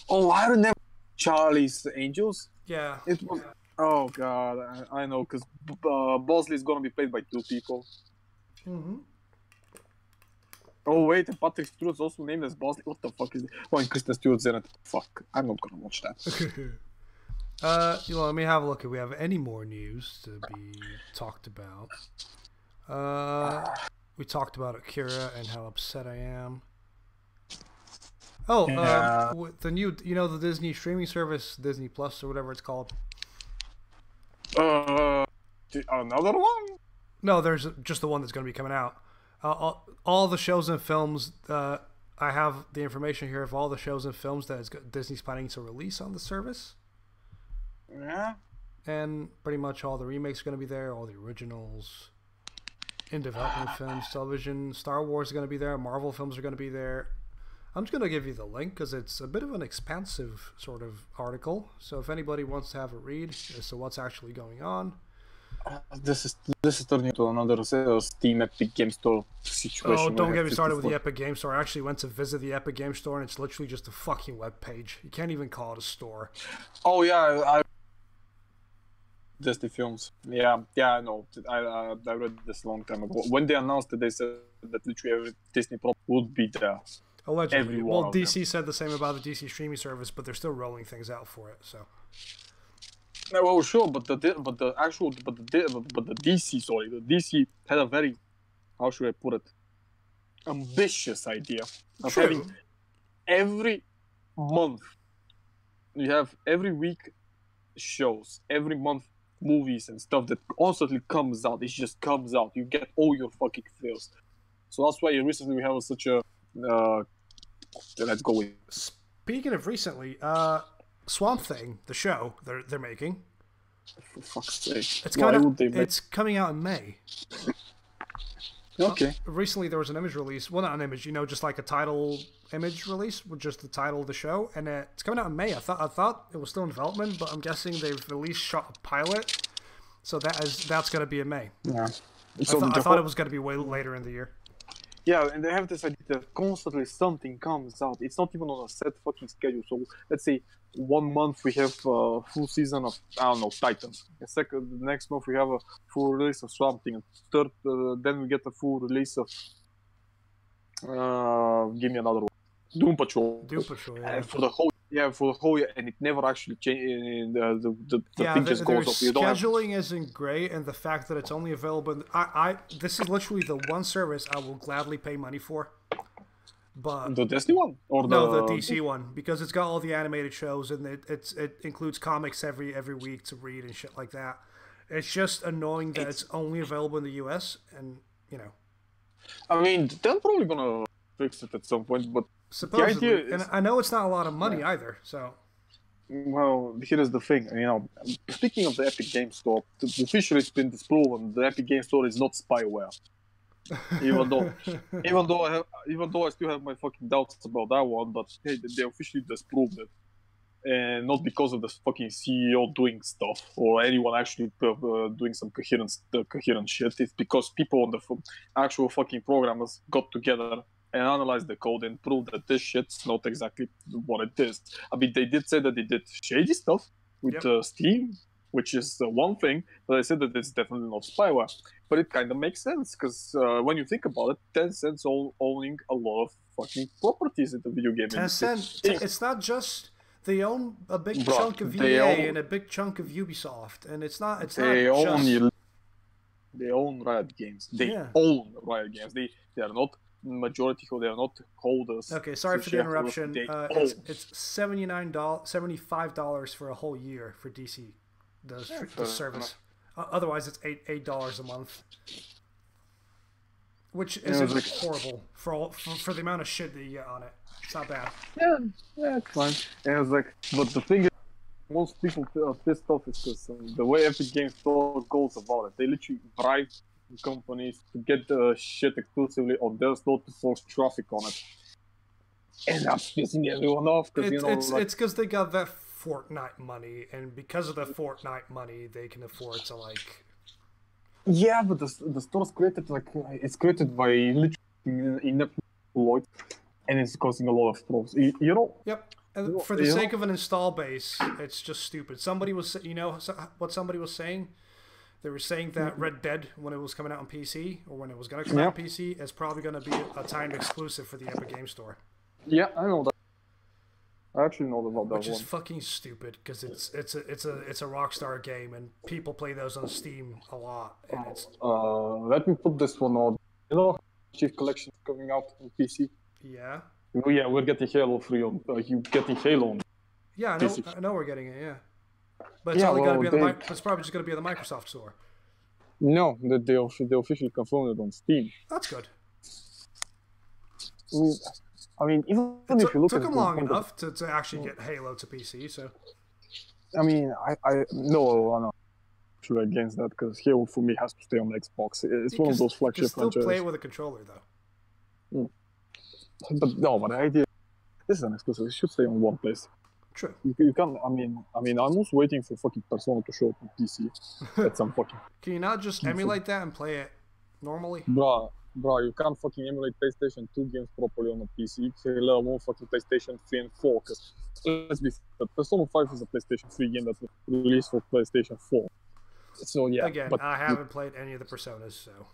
Oh, I remember Charlie's Angels. Yeah. It was. Oh god, I know, because Bosley is gonna be played by two people. Mm-hmm. Oh wait, and Patrick Stewart's also named as Bosley. What the fuck is it? Oh, and Kristen Stewart's in it. Fuck, I'm not gonna watch that. Let me have a look if we have any more news to be talked about. We talked about Akira and how upset I am. Oh, the new, the Disney streaming service, Disney Plus or whatever it's called. Another one? No, there's just the one that's going to be coming out. All the shows and films, I have the information here of all the shows and films that Disney's planning to release on the service. Yeah. And pretty much all the remakes are going to be there, all the originals, in development films, television, Star Wars is going to be there, Marvel films are going to be there. I'm just going to give you the link because it's a bit of an expansive sort of article. So if anybody wants to have a read as to what's actually going on. This is turning into another Steam Epic Game Store situation. Oh, don't get me started with the Epic Game Store. I actually went to visit the Epic Game Store and it's literally just a fucking web page. You can't even call it a store. Oh yeah, I Disney films. Yeah, I know. I read this a long time ago. When they announced it, they said that literally every Disney product would be there. Allegedly. Well, DC said the same about the DC streaming service, but they're still rolling things out for it. So. No, well, sure, but the DC had a very, how should I put it, ambitious idea of having every month. You have every week shows, every month movies and stuff that constantly comes out. It just comes out. You get all your fucking feels. So that's why recently we have such a. Let's go with. Speaking of recently, Swamp Thing, the show they're making. For fuck's sake! It's coming out in May. Okay. Recently, there was an image release. Well, not an image, just like a title image release with just the title of the show, and it's coming out in May. I thought it was still in development, but I'm guessing they've at least shot a pilot, so that's going to be in May. Yeah. So I thought it was going to be way later in the year. Yeah, and they have this idea that constantly something comes out. It's not even on a set fucking schedule. So let's say 1 month we have a full season of, I don't know, Titans. The next month we have a full release of Swamp Thing. Third, then we get a full release of, give me another one, Doom Patrol. Yeah. For the whole year, and it never actually changed. The thing just goes up. Scheduling isn't great, and the fact that it's only available. This is literally the one service I will gladly pay money for. But the Disney one or the DC one, because it's got all the animated shows and it includes comics every week to read and shit like that. It's just annoying that it's only available in the US, and I mean, they're probably gonna fix it at some point, but supposedly, and I know it's not a lot of money either. So Well, here's the thing. Speaking of the Epic Game Store, officially it's been disproven the Epic Game Store is not spyware. Even though, even though I still have my fucking doubts about that one, but hey, they officially disproved it, and not because of the fucking CEO doing stuff or anyone actually doing some coherent shit. It's because people on the actual fucking programmers got together and analyzed the code and proved that this shit's not exactly what it is. I mean, they did say that they did shady stuff with Steam, which is one thing, but I said that it's definitely not spyware. But it kind of makes sense, because when you think about it, Tencent's owning a lot of fucking properties in the video game industry. Tencent, it's not just... They own a big chunk of EA and a big chunk of Ubisoft, and it's not they own Riot Games. They own Riot Games. They are not majority, they are not holders. Okay, sorry for the interruption. It's $75 for a whole year for DC, the service. Otherwise, it's $8 a month, which isn't horrible for the amount of shit that you get on it. It's not bad. Yeah, it's fine. And it's like, but the thing is, most people are pissed off is because the way Epic Games Store goes about it, they literally bribe companies to get the shit exclusively on their store to force traffic on it. And that's pissing everyone off, because it's because they got that Fortnite money, and because of the Fortnite money, they can afford to Yeah, but the store's created it's created by literally inept employees. And it's causing a lot of problems. Yep. And for the sake of an install base, it's just stupid. Somebody was, what somebody was saying? They were saying that Red Dead, when it was coming out on PC, or when it was going to come out on PC, is probably going to be a timed exclusive for the Epic Game Store. Yeah, I know that. I actually know about that Which is fucking stupid, because it's a Rockstar game, and people play those on Steam a lot. And it's... let me put this one on. Chief Collection is coming out on PC. Yeah. Yeah, we're getting Halo free on. You getting Halo on? Yeah, I know we're getting it. Yeah, but it's only gonna be on it's probably just gonna be on the Microsoft Store. No, they officially confirmed it on Steam. That's good. I mean, even if you look at it, took them long enough to actually get Halo to PC. So. I mean, I'm not actually against that, because Halo for me has to stay on Xbox. It's one of those flagship franchises. You can still play it with a controller though. But the idea, this is an exclusive. It should stay on one place. True. You can't. I mean, I'm also waiting for fucking Persona to show up on PC at some fucking. Can you not just emulate that and play it normally? Bro, you can't fucking emulate PlayStation 2 games properly on a PC. Let alone fucking PlayStation 3 and 4. Because let's be fair, Persona 5 is a PlayStation 3 game that was released for PlayStation 4. So yeah. Again, I haven't played any of the Personas, so.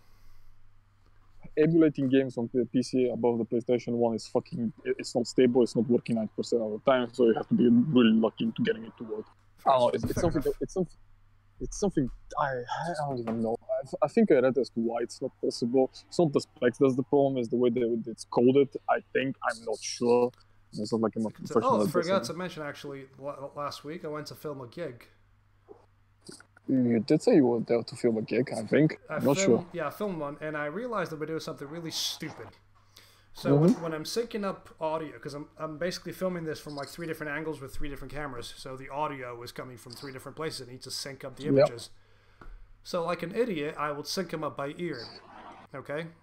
Emulating games on the PC above the PlayStation 1 is fucking... It's not stable, it's not working 90% of the time, so you have to be really lucky into getting it to work. It's something I don't even know. I think I read as to why it's not possible. It's not the specs that's the problem, it's the way that it's coded, I think. I'm not sure. It's not like I'm a professional. I forgot to mention, actually, last week I went to film a gig. You did say you were there to film a gig, I think. I'm not sure. Yeah, I filmed one, and I realized that we're doing something really stupid. So when I'm syncing up audio, because I'm basically filming this from like 3 different angles with 3 different cameras, so the audio is coming from 3 different places. I need to sync up the images. So like an idiot, I would sync them up by ear, okay?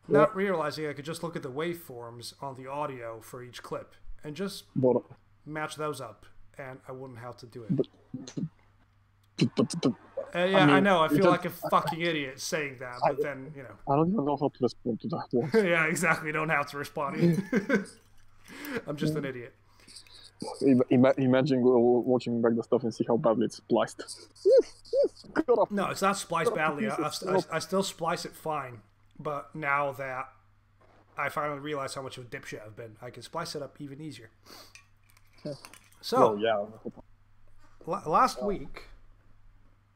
Not realizing I could just look at the waveforms on the audio for each clip and just match those up, and I wouldn't have to do it. I know. I feel like a fucking idiot saying that, but then, I don't even know how to respond to that one. Yeah, exactly. You don't have to respond. I'm just an idiot. Imagine watching back the stuff and see how badly it's spliced. No, it's not spliced badly. I still splice it fine, but now that I finally realize how much of a dipshit I've been, I can splice it up even easier. So, last week...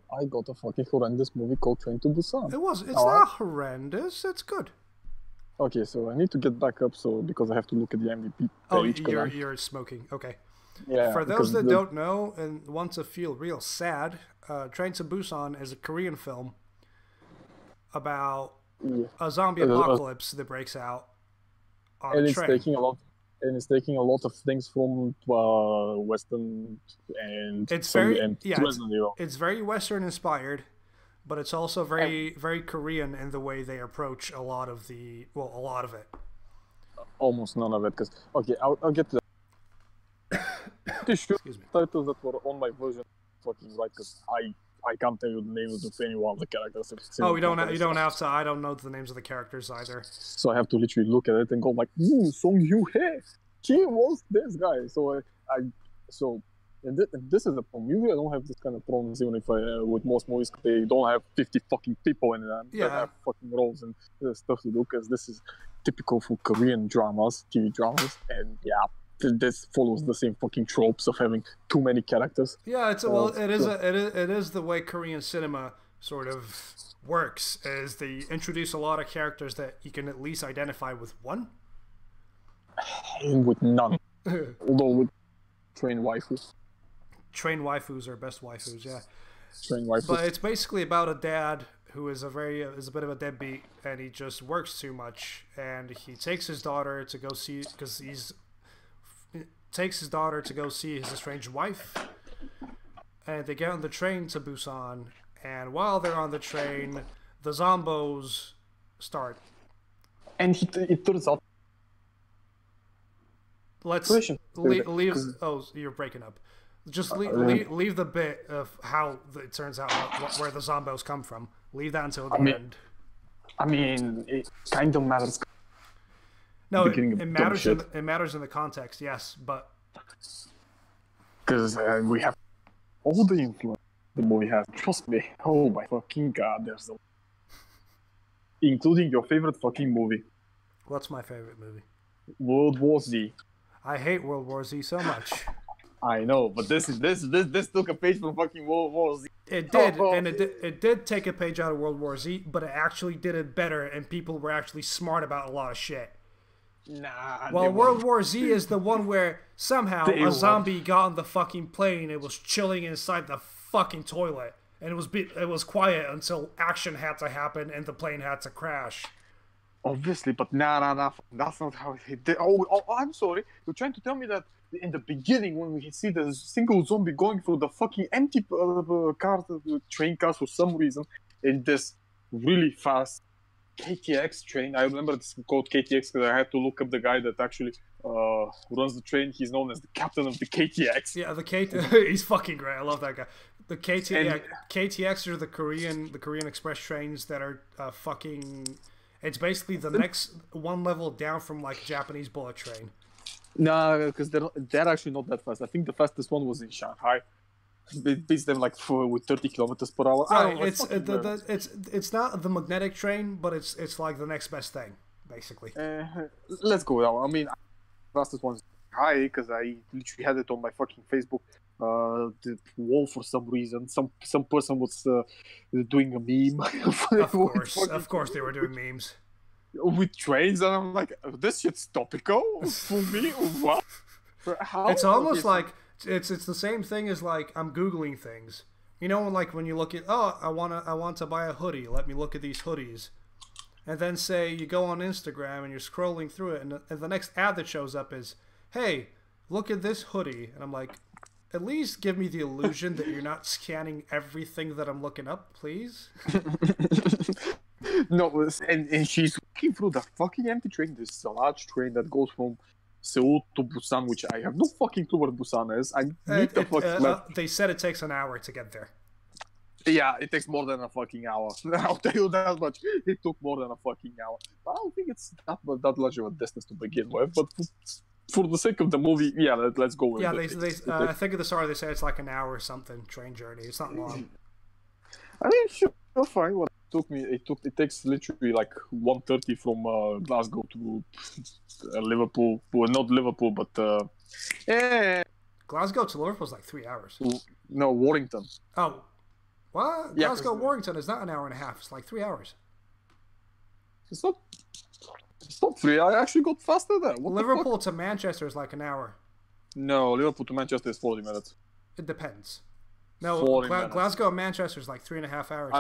I got a fucking horrendous movie called Train to Busan. It's not horrendous. It's good. Okay, so I need to get back up, because I have to look at the MVP page. Oh, you're smoking. Okay. Yeah. For those that don't know and want to feel real sad, Train to Busan is a Korean film about a zombie apocalypse that breaks out on a train. Taking a lot. and it's taking a lot of things from Western and It's some very and yeah, Western, you know. it's very Western inspired, but it's also very Korean in the way they approach a lot of it. Almost none of it, because okay, I'll get to that. Excuse me. Titles that were on my version, fucking right, because I can't tell you the names of any one of the characters. Oh, you don't have to. I don't know the names of the characters either. So I have to literally look at it and go like, Song Yu Hye, he was this guy. So and this is a problem. Usually I don't have this kind of problems even if with most movies they don't have 50 fucking people in them that have fucking roles and stuff to do, because this is typical for Korean dramas, TV dramas, and yeah. This follows the same fucking tropes of having too many characters. Yeah, it is the way Korean cinema sort of works. Is they introduce a lot of characters that you can at least identify with one, and with none. Although with trained waifus. Trained waifus are best waifus, yeah. Trained waifus. But it's basically about a dad who is a bit of a deadbeat, and he just works too much, and he takes his daughter to go see his estranged wife, and they get on the train to Busan, and while they're on the train, the zombos start. And it turns out... Let's leave... Oh, you're breaking up. Just leave the bit of how it turns out where the zombos come from. Leave that until the end. I mean, it kind of matters. No, it matters. It matters in the context, yes, but because we have all the influence the movie has. Trust me. Oh my fucking god, there's including your favorite fucking movie. What's my favorite movie? World War Z. I hate World War Z so much. I know, but this took a page from fucking World War Z. It did, and it did take a page out of World War Z, but it actually did it better, and people were actually smart about a lot of shit. Nah. Well, World War Z is the one where somehow a zombie got on the fucking plane and was chilling inside the fucking toilet, and it was quiet until action had to happen and the plane had to crash. Obviously, but nah, that's not how he did. Oh, I'm sorry. You're trying to tell me that in the beginning, when we see the single zombie going through the fucking empty train cars for some reason, in this really fast KTX train. I remember it's called KTX because I had to look up the guy that actually runs the train. He's known as the captain of the KTX. Yeah, he's fucking great. I love that guy. The KTX are the Korean Express trains that are fucking. It's basically the next one level down from like Japanese bullet train. No, because they're actually not that fast. I think the fastest one was in Shanghai. It beats them like with 30 kilometers per hour. Right, it's not the magnetic train, but it's like the next best thing, basically. Let's go now. I mean, fastest one's Shanghai because I literally had it on my fucking Facebook the wall for some reason. Some person was doing a meme. Of course, they were doing memes with trains, and I'm like, this shit's topical for me. What? How? It's almost like. It's the same thing as like I'm Googling things. You know, when you look at I want to buy a hoodie. Let me look at these hoodies, and then say you go on Instagram and you're scrolling through it, and the next ad that shows up is, hey, look at this hoodie, and I'm like, at least give me the illusion that you're not scanning everything that I'm looking up, please. No, and she's walking through the fucking empty train. There's a large train that goes from Seoul to Busan, which I have no fucking clue what Busan is. They said it takes an hour to get there. Yeah, it takes more than a fucking hour. I'll tell you that much. It took more than a fucking hour. But I don't think it's that much of a distance to begin with. But for the sake of the movie, yeah, let's go with it. Yeah, I think at the start they say it's like an hour or something train journey. It's not long. I mean, sure, fine. What it takes literally like 1:30 from Glasgow to Liverpool. Well, not Liverpool, but yeah. Glasgow to Liverpool's like 3 hours. No, Warrington. Oh, what? Yeah, Glasgow Warrington is not an hour and a half. It's like 3 hours. It's not 3. I actually got faster there. Liverpool to Manchester is like an hour. No, Liverpool to Manchester is 40 minutes. It depends. No, Glasgow and Manchester is like 3.5 hours.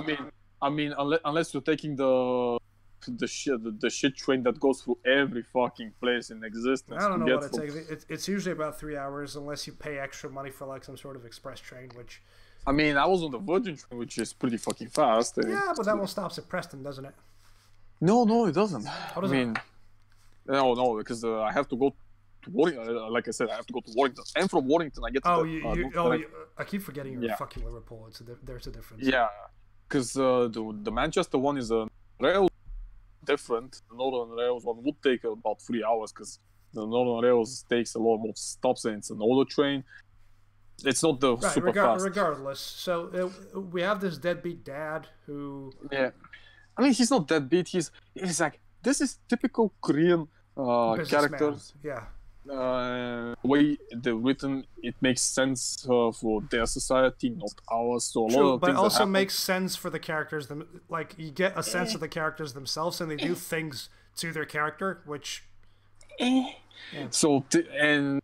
I mean, unless you're taking the the shit train that goes through every fucking place in existence. I don't know what it takes. It's usually about 3 hours unless you pay extra money for like some sort of express train, which. I mean, I was on the Virgin train, which is pretty fucking fast. Yeah, but that one stops at Preston, doesn't it? No, it doesn't. How does it? No, because I have to go to Warrington. Like I said, I have to go to Warrington, and from Warrington I get to. I keep forgetting you're fucking Liverpool. There's a difference. Yeah, because the Manchester one is a rail different. The Northern Rails one would take about 3 hours because the Northern Rails takes a lot more stops and it's an older train. It's not the super fast. Regardless, so we have this deadbeat dad who. Yeah, I mean he's not deadbeat. He's like, this is typical Korean characters. Yeah. Way they're written, it makes sense for their society, not ours. So a lot of but things it also makes sense for the characters. Like you get a sense of the characters themselves, and they do things to their character, which. Yeah. So and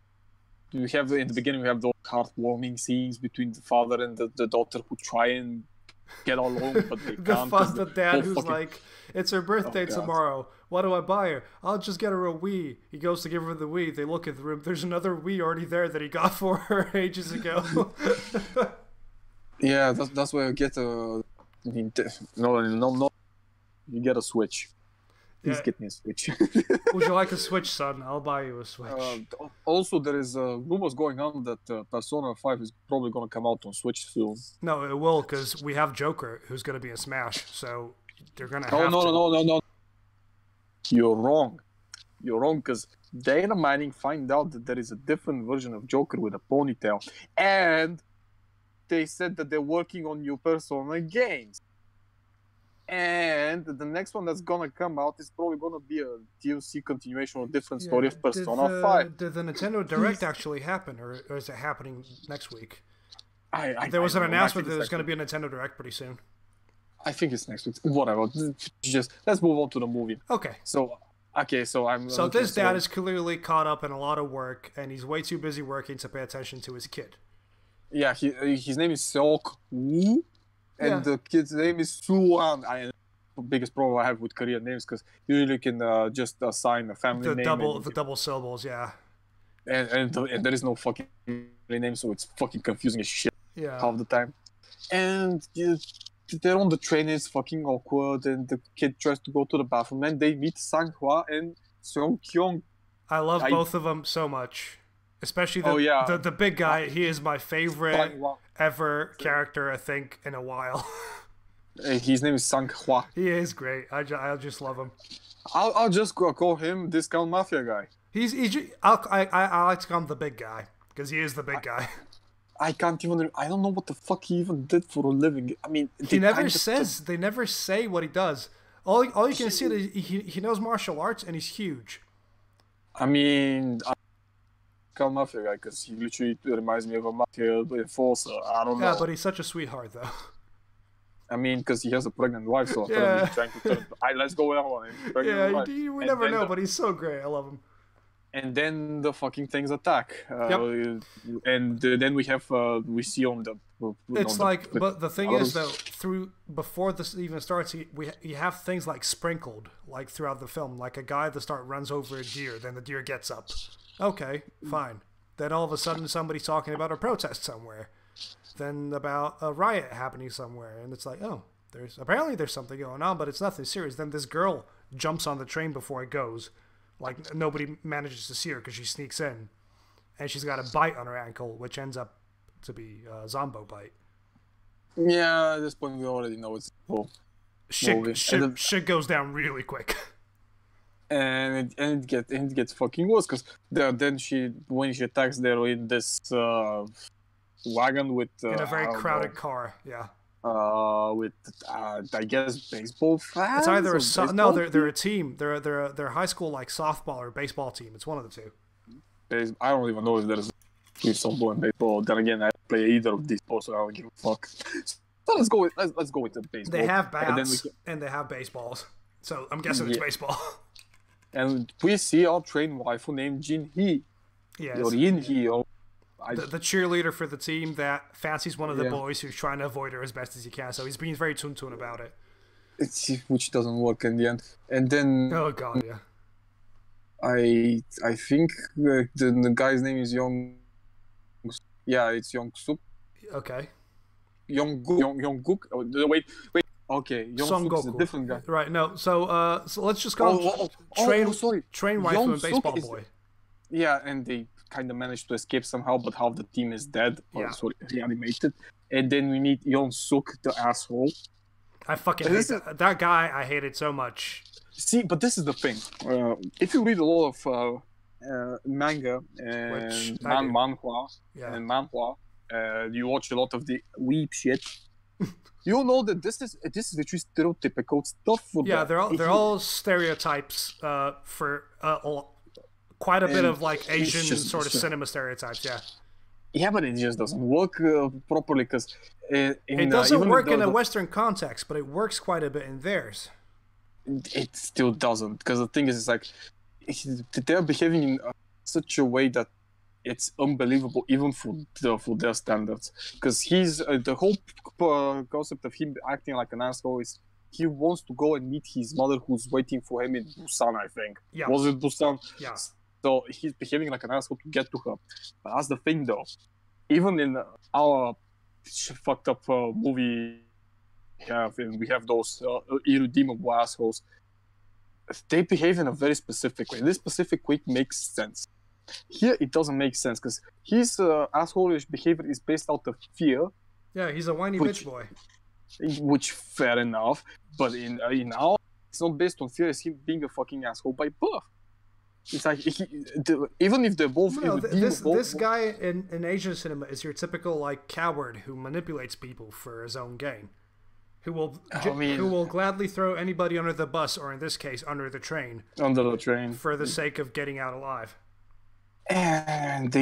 we have in the beginning we have those heartwarming scenes between the father and the daughter who try and get along, but they can't. The dad who's like, it's her birthday tomorrow. What do I buy her? I'll just get her a Wii. He goes to give her the Wii. They look at the room. There's another Wii already there that he got for her ages ago. Yeah, that's where you get a. No. You get a Switch. Please get me a Switch. Would you like a Switch, son? I'll buy you a Switch. Also, there is rumors going on that Persona 5 is probably going to come out on Switch soon. No, it will, because we have Joker, who's going to be in Smash, so they're going to have No. You're wrong, because data mining find out that there is a different version of Joker with a ponytail, and they said that they're working on new Persona games. And the next one that's gonna come out is probably gonna be a DLC continuation or different story of Persona 5. Did the Nintendo Direct actually happen, or is it happening next week? There was an announcement that there's going to be a Nintendo Direct pretty soon. I think it's next week. Whatever. Just let's move on to the movie. Okay. So this dad is clearly caught up in a lot of work, and he's way too busy working to pay attention to his kid. Yeah, his name is Seok Woo, and the kid's name is Suan. The biggest problem I have with Korean names because usually you can just assign a family name. The double syllables, yeah. And there is no fucking name, so it's fucking confusing as shit half the time. And they're on the train, it's fucking awkward, and the kid tries to go to the bathroom, and they meet Sang-hwa and Seong Kyung. I love both of them so much. Especially the big guy. He is my favorite ever character, I think, in a while. His name is Sang-hwa. He is great. I just love him. I'll just call him Discount Mafia guy. I like to call him the big guy because he is the big guy. I don't know what the fuck he even did for a living. I mean, they never say what he does. All you can see is he knows martial arts and he's huge. I mean, call Mafia guy because he literally reminds me of a mafia enforcer. I don't know. Yeah, but he's such a sweetheart though. I mean, because he has a pregnant wife, so I'm trying to turn. Let's go on him. We never know, but he's so great. I love him. And then the fucking things attack. And then we see on the. But the thing is though, before this even starts, you have things like sprinkled like throughout the film, like a guy at the start runs over a deer, then the deer gets up. Okay, fine. Then all of a sudden somebody's talking about a protest somewhere. Then about a riot happening somewhere, and it's like, oh, there's something going on, but it's nothing serious. Then this girl jumps on the train before it goes. Like, nobody manages to see her because she sneaks in. And she's got a bite on her ankle, which ends up to be a Zombo bite. Yeah, at this point we already know it's a shit goes down really quick. And it gets fucking worse because when she attacks, they're in this wagon with... in a very crowded car, yeah. With I guess baseball fans. It's either they're a team. They're a high school like softball or baseball team. It's one of the two. I don't even know if there's softball and baseball. Then again, I play either of these sports, so I don't give a fuck. So let's go with the baseball. They have bats and they have baseballs, so I'm guessing it's baseball. And we see our train waifu named Jin Hee. Yes. Or Yin Hee. The cheerleader for the team that fancies one of the boys who's trying to avoid her as best as he can. So he's being very Tuntun about it. which doesn't work in the end. And then Oh god, yeah. I think the guy's name is Young. Yeah, it's Young Suk. Okay. Young Oh, wait. Okay, Young Son Suk is a Goku. different guy. Right. No. So let's just call him Sorry. train waifu Young and baseball Suk boy. Yeah, and they kind of managed to escape somehow, but half the team is dead. Yeah. Sorry, reanimated. And then we meet Young Suk, the asshole. I fucking hate that guy. I hate it so much. See, but this is the thing. If you read a lot of manga and manhwa, you watch a lot of the weeb shit. You'll know that this is literally stereotypical stuff. They're all stereotypes for quite a bit of like Asian sort of cinema stereotypes. Yeah. Yeah, but it just doesn't work properly because it doesn't work in a Western context, but it works quite a bit in theirs. It still doesn't, because the thing is, it's like they're behaving in such a way that it's unbelievable even for their standards. Because he's the whole concept of him acting like an asshole is he wants to go and meet his mother who's waiting for him in Busan, I think. Yeah. Was it Busan? Yeah. So he's behaving like an asshole to get to her. But that's the thing, though. Even in our fucked up movie, we have those irredeemable assholes. They behave in a very specific way. This specific way makes sense. Here, it doesn't make sense because his asshole-ish behavior is based out of fear. Yeah, he's a whiny bitch boy. Which, fair enough. But in our, it's not based on fear. It's him being a fucking asshole by birth. It's like even if they're both this guy in Asian cinema is your typical like coward who manipulates people for his own gain, who will gladly throw anybody under the bus, or in this case under the train for the sake of getting out alive. And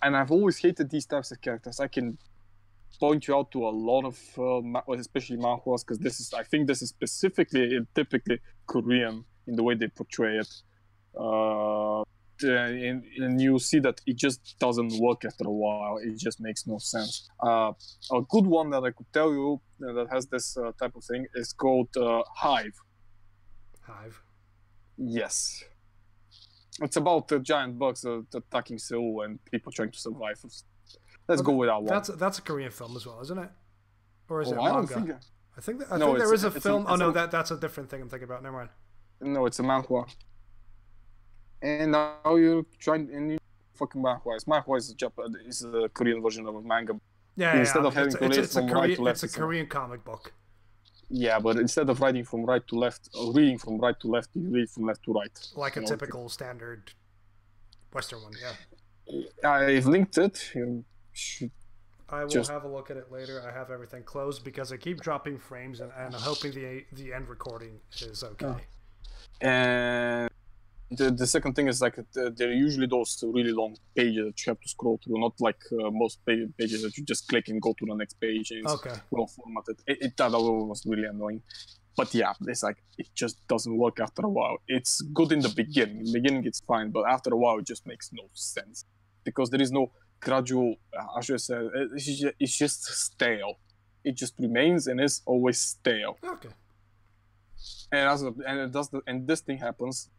I've always hated these types of characters. I can point you out to a lot of especially manhwas, because I think this is specifically typically Korean in the way they portray it, and you see that it just doesn't work after a while. It just makes no sense. A good one that I could tell you that has this type of thing is called Hive. Hive? Yes. It's about giant bugs attacking Seoul and people trying to survive. Let's go with that one. That's a Korean film as well, isn't it? Or is it I manga? don't think... I think there is a film. That's a different thing I'm thinking about. Never mind. No, it's a manhwa. And now you're trying and fucking manhwa. Manhwa is a Korean version of a manga. Yeah, instead of having to read from right to left, it's a Korean comic book. Yeah, but instead of reading from right to left, you read from left to right. Like a typical standard Western one, yeah. I've linked it. I will have a look at it later. I have everything closed because I keep dropping frames, and I'm hoping the end recording is okay. And the second thing is like there are usually those really long pages that you have to scroll through, not like most pages that you just click and go to the next page and it's well formatted. That was really annoying. But yeah, it's like it just doesn't work after a while. It's good in the beginning. In the beginning it's fine, but after a while it just makes no sense because there is no gradual. I should say it's just stale. It just remains and is always stale. Okay. And this thing happens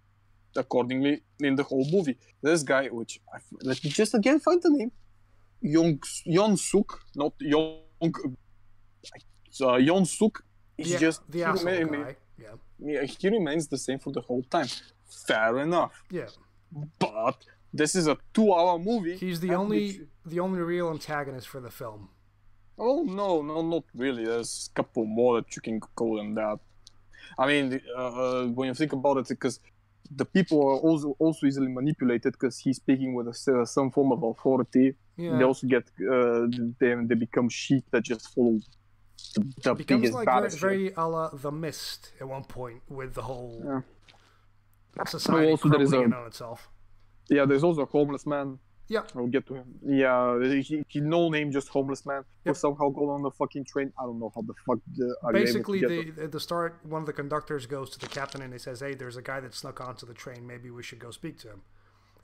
accordingly in the whole movie. This guy, let me just again find the name, Yeon Suk, not Young. Yeon Suk is just the asshole guy. Yeah, he remains the same for the whole time. Fair enough. Yeah. But this is a 2-hour movie. He's the only real antagonist for the film. Oh no, not really. There's a couple more that you can call them that. I mean, when you think about it, because the people are also easily manipulated because he's speaking with some form of authority. Yeah. They also get they become sheep that just follow the biggest like baddest. Very a la The Mist at one point with the whole society crumbling on itself. Yeah, there's also a homeless man. Yeah, I'll get to him. Yeah, he no name, just homeless man who somehow got on the fucking train. I don't know how the fuck. Basically, at the start, one of the conductors goes to the captain and he says, "Hey, there's a guy that snuck onto the train. Maybe we should go speak to him."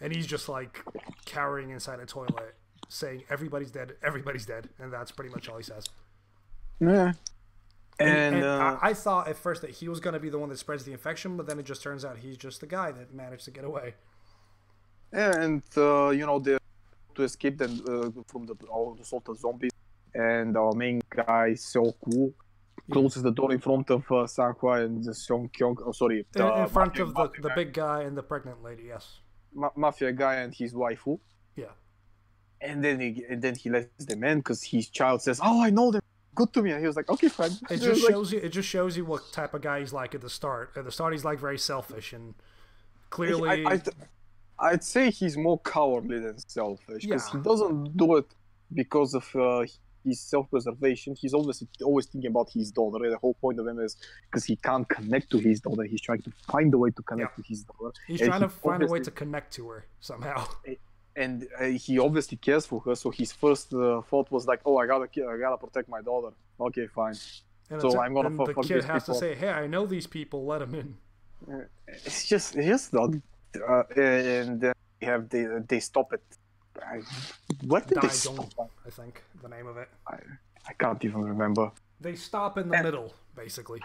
And he's just like cowering inside a toilet, saying, "Everybody's dead. Everybody's dead," and that's pretty much all he says. Yeah. And I thought at first that he was going to be the one that spreads the infection, but then it just turns out he's just the guy that managed to get away. and you know, they to escape them from all the sort of zombies. And our main guy, So Koo, closes the door in front of Sanghua and Song Kyung. Oh, sorry, In front of the guy. big guy and the pregnant lady, yes. Mafia guy and his waifu. Yeah. And then he lets them in because his child says, "Oh, I know them. Good to me." And he was like, "Okay, fine." It just shows you what type of guy he's like at the start. At the start, he's like very selfish and clearly. I'd say he's more cowardly than selfish because Yeah. he doesn't do it because of his self-preservation. He's always thinking about his daughter. And the whole point of him is because he can't connect to his daughter. He's trying to find a way to connect to his daughter. He's trying to find a way to connect to her somehow. And he obviously cares for her. So his first thought was like, "Oh, I gotta protect my daughter." Okay, fine. And so I'm gonna the kid has to say, "Hey, I know these people. Let him in." It's just not. And then they stop it. What did they stop? I think the name of it. I can't even remember. They stop in the middle, basically.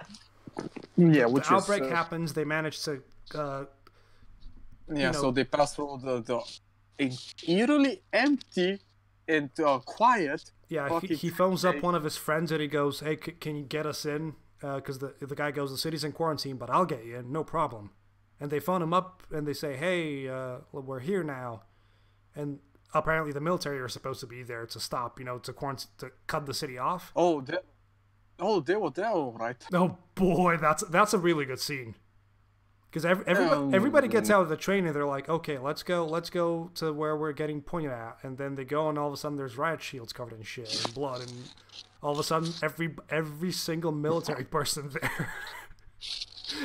Yeah, the outbreak happens. They manage to. So they pass through the eerily empty and quiet. Yeah, he phones up one of his friends and he goes, "Hey, can you get us in?" Because the guy goes, "The city's in quarantine, but I'll get you in, no problem." And they phone him up and they say, "Hey, we're here now," and apparently the military are supposed to be there to stop, to cut the city off. They were there, all right. Oh boy, that's a really good scene. Because everybody gets out of the train and they're like, "Okay, let's go to where we're getting pointed at," and then they go and all of a sudden there's riot shields covered in shit and blood, and all of a sudden every single military person there.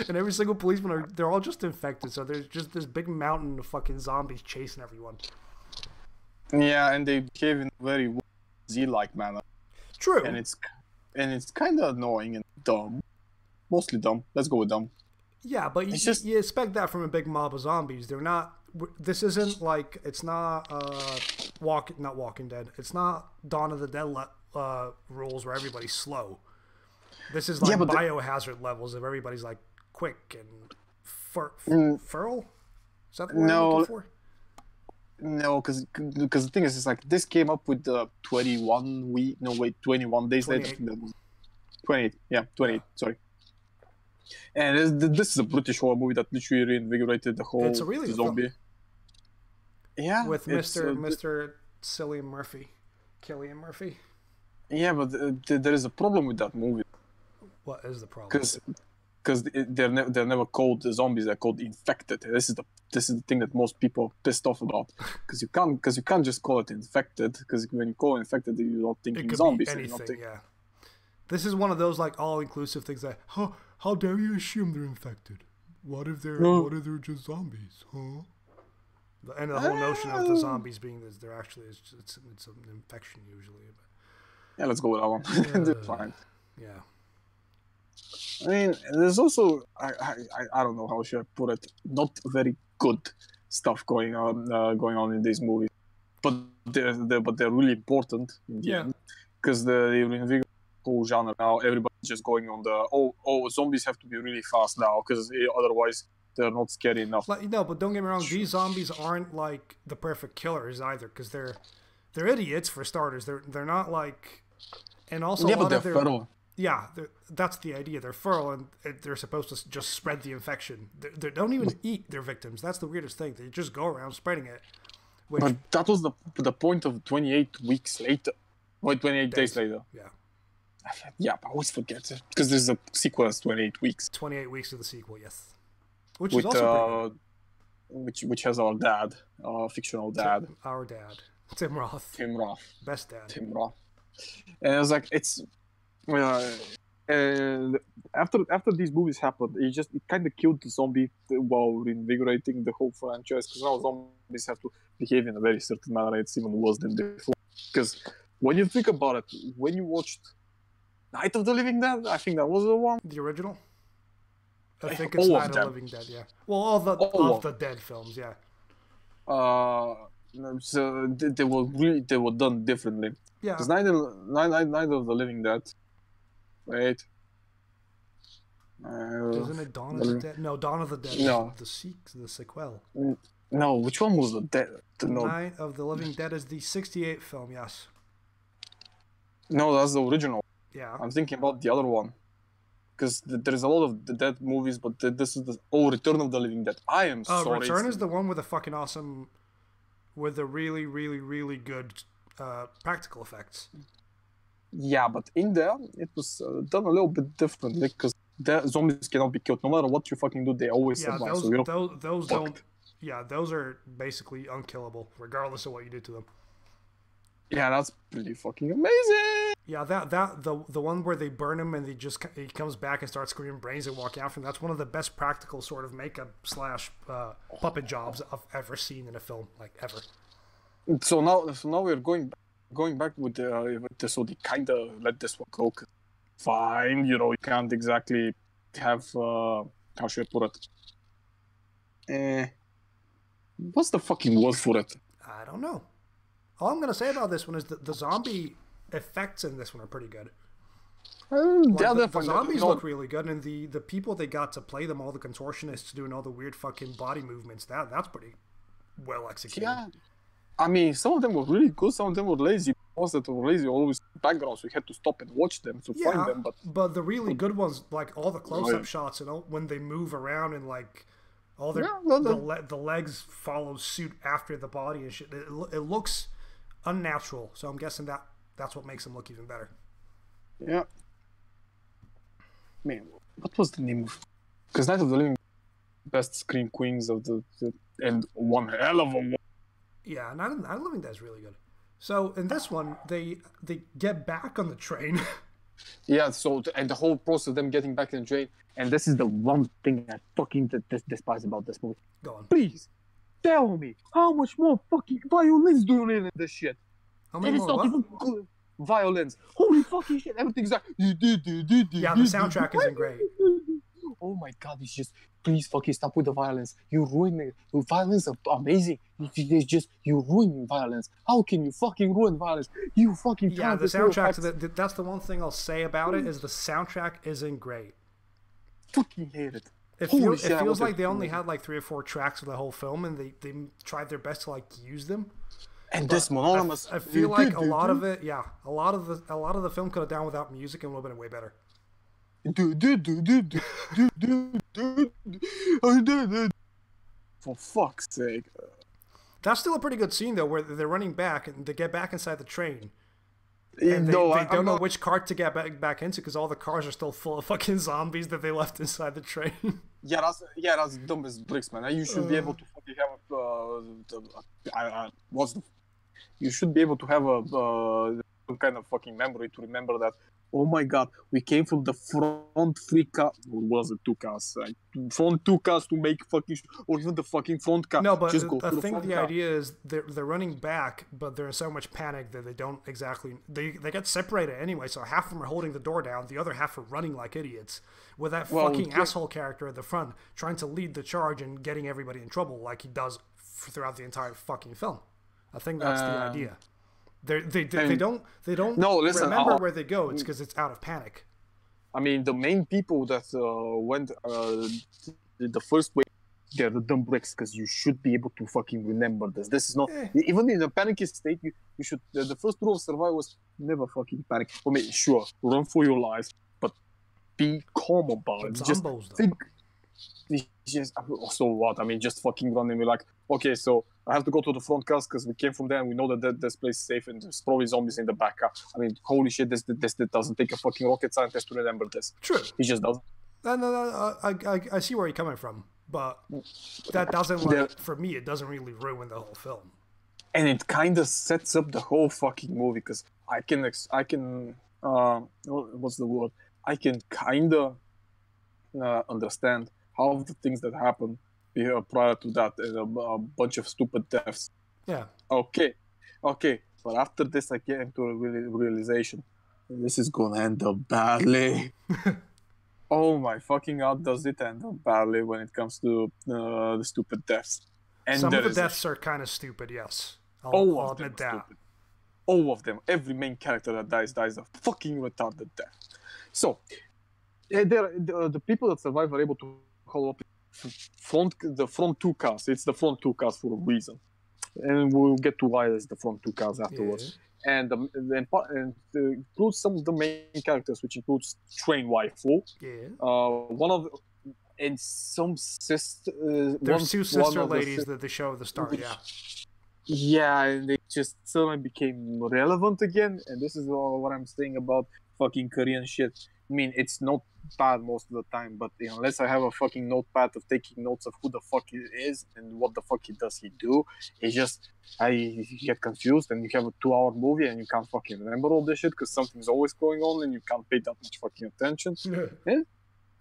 And every single policeman they're all just infected, so there's just this big mountain of fucking zombies chasing everyone. Yeah, and they behave in a very Z-like manner. True. And it's kind of annoying and dumb. Mostly dumb. Let's go with dumb. Yeah, but you expect that from a big mob of zombies. They're not. This isn't like it's not not Walking Dead. It's not Dawn of the Dead rules where everybody's slow. This is like biohazard levels of everybody's like quick and feral. Is that the word I'm looking for? No, because the thing is, it's like this came up with the 21 days later. 28. Yeah, 28. Sorry. And this is a British horror movie that literally reinvigorated the whole zombie. Film. Yeah, with Mr. Cillian Murphy. Yeah, but there is a problem with that movie. What is the problem? Because they're never called zombies; they're called infected. This is the thing that most people are pissed off about. Because you can't just call it infected. Because when you call it infected, you're not thinking zombies. It could be anything. Yeah. This is one of those like all-inclusive things that how dare you assume they're infected? What if they're just zombies? Huh? And the whole notion of the zombies being this, they're actually it's an infection usually. But... Yeah, let's go with that one. That's fine. Yeah. I mean, there's also I don't know how should I put it. Not very good stuff going on in these movies, but they're really important in the end because they reinvigorate the whole genre. Now everybody's just going on the zombies have to be really fast now because otherwise they're not scary enough. No, but don't get me wrong. These zombies aren't like the perfect killers either because they're idiots for starters. They're not like, and also but they're feral. Yeah, that's the idea. They're feral, and they're supposed to just spread the infection. They don't even eat their victims. That's the weirdest thing. They just go around spreading it. But that was the point of 28 weeks later. Or 28 days later. Yeah. Yeah, but I always forget it. Because there's a sequel that's 28 weeks. 28 weeks of the sequel, yes. Which is also which has our dad, fictional dad. Our dad. Tim Roth. Best dad. Tim Roth. And I was like, and after these movies happened, it kind of killed the zombie while reinvigorating the whole franchise. Because now zombies have to behave in a very certain manner. It's even worse than before. Because when you think about it, when you watched Night of the Living Dead, I think that was the one. The original. I think it's Night of the Living Dead. Yeah. Well, all the dead films. Yeah. So they were done differently. Yeah. Because Night of the Living Dead. Wait. Isn't it Dawn of the Dead? No, Dawn of the Dead No. is the sequel. No, which one was the dead? No. Night of the Living Dead is the 68 film, yes. No, that's the original. Yeah. I'm thinking about the other one. Because there's a lot of the Dead movies, but this is the... Oh, Return of the Living Dead. I am sorry. Return is the one with the fucking awesome... With the really, really, really good practical effects. Yeah, but in there, it was done a little bit differently, because the zombies cannot be killed. No matter what you fucking do, they always survive. Those don't... Yeah, those are basically unkillable, regardless of what you do to them. Yeah, that's pretty fucking amazing. Yeah, the one where they burn him and he comes back and starts screaming brains and walk after him. That's one of the best practical sort of makeup / puppet jobs I've ever seen in a film, like ever. So now we're going back with the so they kind of let this one go. Fine, you know, you can't exactly have how should I put it? What's the fucking word for it? I don't know. All I'm gonna say about this one is that the zombie effects in this one are pretty good. The zombies look really good, and the people they got to play them, all the contortionists doing all the weird fucking body movements, that's pretty well executed. Yeah, I mean, some of them were really good, some of them were lazy. Ones that were lazy always backgrounds, we had to stop and watch them to find them. But the really good ones, like all the close-up shots and all, when they move around and like all their the legs follow suit after the body and shit, it looks unnatural. So I'm guessing that's what makes them look even better. Yeah. Man, what was the name of? Because Night of the Living best scream queens of the and one hell of a one. Yeah, Night of the Living Dead is really good. So in this one, they get back on the train. Yeah. So and the whole process of them getting back in the train, and this is the one thing I fucking despise about this movie. Go on. Please tell me how much more fucking violence do you need in this shit? How many more? Not even good violence. Holy fucking shit! Everything's like. Yeah, the soundtrack isn't great. Oh my god! It's just please fucking stop with the violence. You ruin it. Violence is amazing. It's just you ruin violence. How can you fucking ruin violence? You fucking the soundtrack. That's the one thing I'll say about it is the soundtrack isn't great. Fucking hate it. It feels like they only had like 3 or 4 tracks for the whole film, and they tried their best to like use them. And this monotonous. I feel like a lot of it, a lot of the film could have done without music and would have been way better. For fuck's sake. That's still a pretty good scene though, where they're running back and they get back inside the train. And they don't know which cart to get back into because all the cars are still full of fucking zombies that they left inside the train. That's dumb as bricks, man. You should be able to fucking have you should be able to have some kind of fucking memory to remember that. Oh my god, we came from the front 3 cars. Or was it 2 cars? Front 2 cars to make fucking... Or even the fucking front car. No, but I think the idea is they're running back, but they're in so much panic that they don't exactly... They get separated anyway, so half of them are holding the door down, the other half are running like idiots. With that fucking asshole character at the front trying to lead the charge and getting everybody in trouble like he does throughout the entire fucking film. I think that's the idea. They don't remember where they go. It's because it's out of panic. I mean, the main people that went the first way, they're the dumb bricks because you should be able to fucking remember this. This is not even in a panicky state. You should. The first rule of survival was never fucking panic. I mean, sure, run for your lives, but be calm about it. Just think. So what? I mean, just fucking run and be like, okay, so I have to go to the front cars because we came from there and we know that this place is safe and there's probably zombies in the back car. I mean, holy shit, this doesn't take a fucking rocket scientist to remember this. True. He just doesn't. No, I see where you're coming from, but that doesn't, for me, it doesn't really ruin the whole film. And it kind of sets up the whole fucking movie because I can, what's the word? I can kind of understand how the things that happen prior to that is a bunch of stupid deaths. Yeah. Okay. But after this, I came to a realization. This is gonna end up badly. Oh my fucking god, does it end up badly when it comes to the stupid deaths? And some of the deaths are kind of stupid, yes. I'll admit that. Stupid. All of them. Every main character that dies a fucking retarded death. So, The people that survive are able to call up the front two cast. It's the front two cast for a reason, and we'll get to why it's the front two cast afterwards. And includes some of the main characters, which includes Train Waifu. One of and some sister. There's two sister ladies that they show at the start. Yeah, and they just suddenly became relevant again. And this is what I'm saying about fucking Korean shit. I mean, it's not bad most of the time, but unless I have a fucking notepad of taking notes of who the fuck he is and what the fuck he do, it's just I get confused, and you have a 2-hour movie and you can't fucking remember all this shit because something's always going on and you can't pay that much fucking attention. And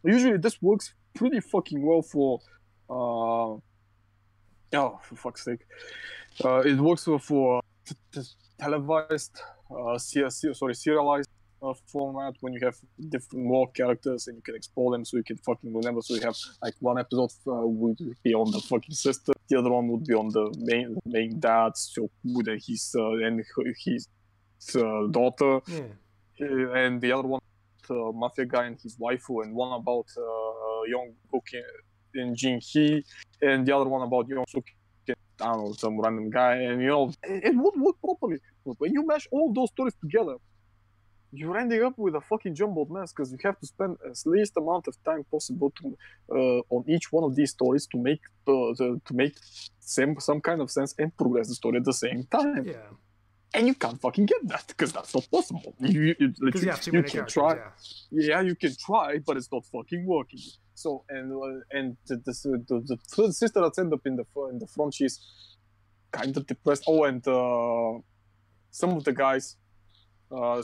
usually this works pretty fucking well for oh, for fuck's sake. It works for televised, serialized format when you have more characters and you can explore them so you can fucking remember. So you have like one episode would be on the fucking sister, the other one would be on the main dad, so with his daughter, and the other one mafia guy and his waifu, and one about young Book in Jin Hee, and the other one about young Suk, I don't know, some random guy, and it would work properly. But when you mash all those stories together, you're ending up with a fucking jumbled mess because you have to spend as least amount of time possible to on each one of these stories to make some kind of sense and progress the story at the same time. Yeah. And you can't fucking get that because that's not possible. You can try. Yeah, you can try, but it's not fucking working. So and the third sister that's end up in the front, she's kind of depressed. Oh, and some of the guys. The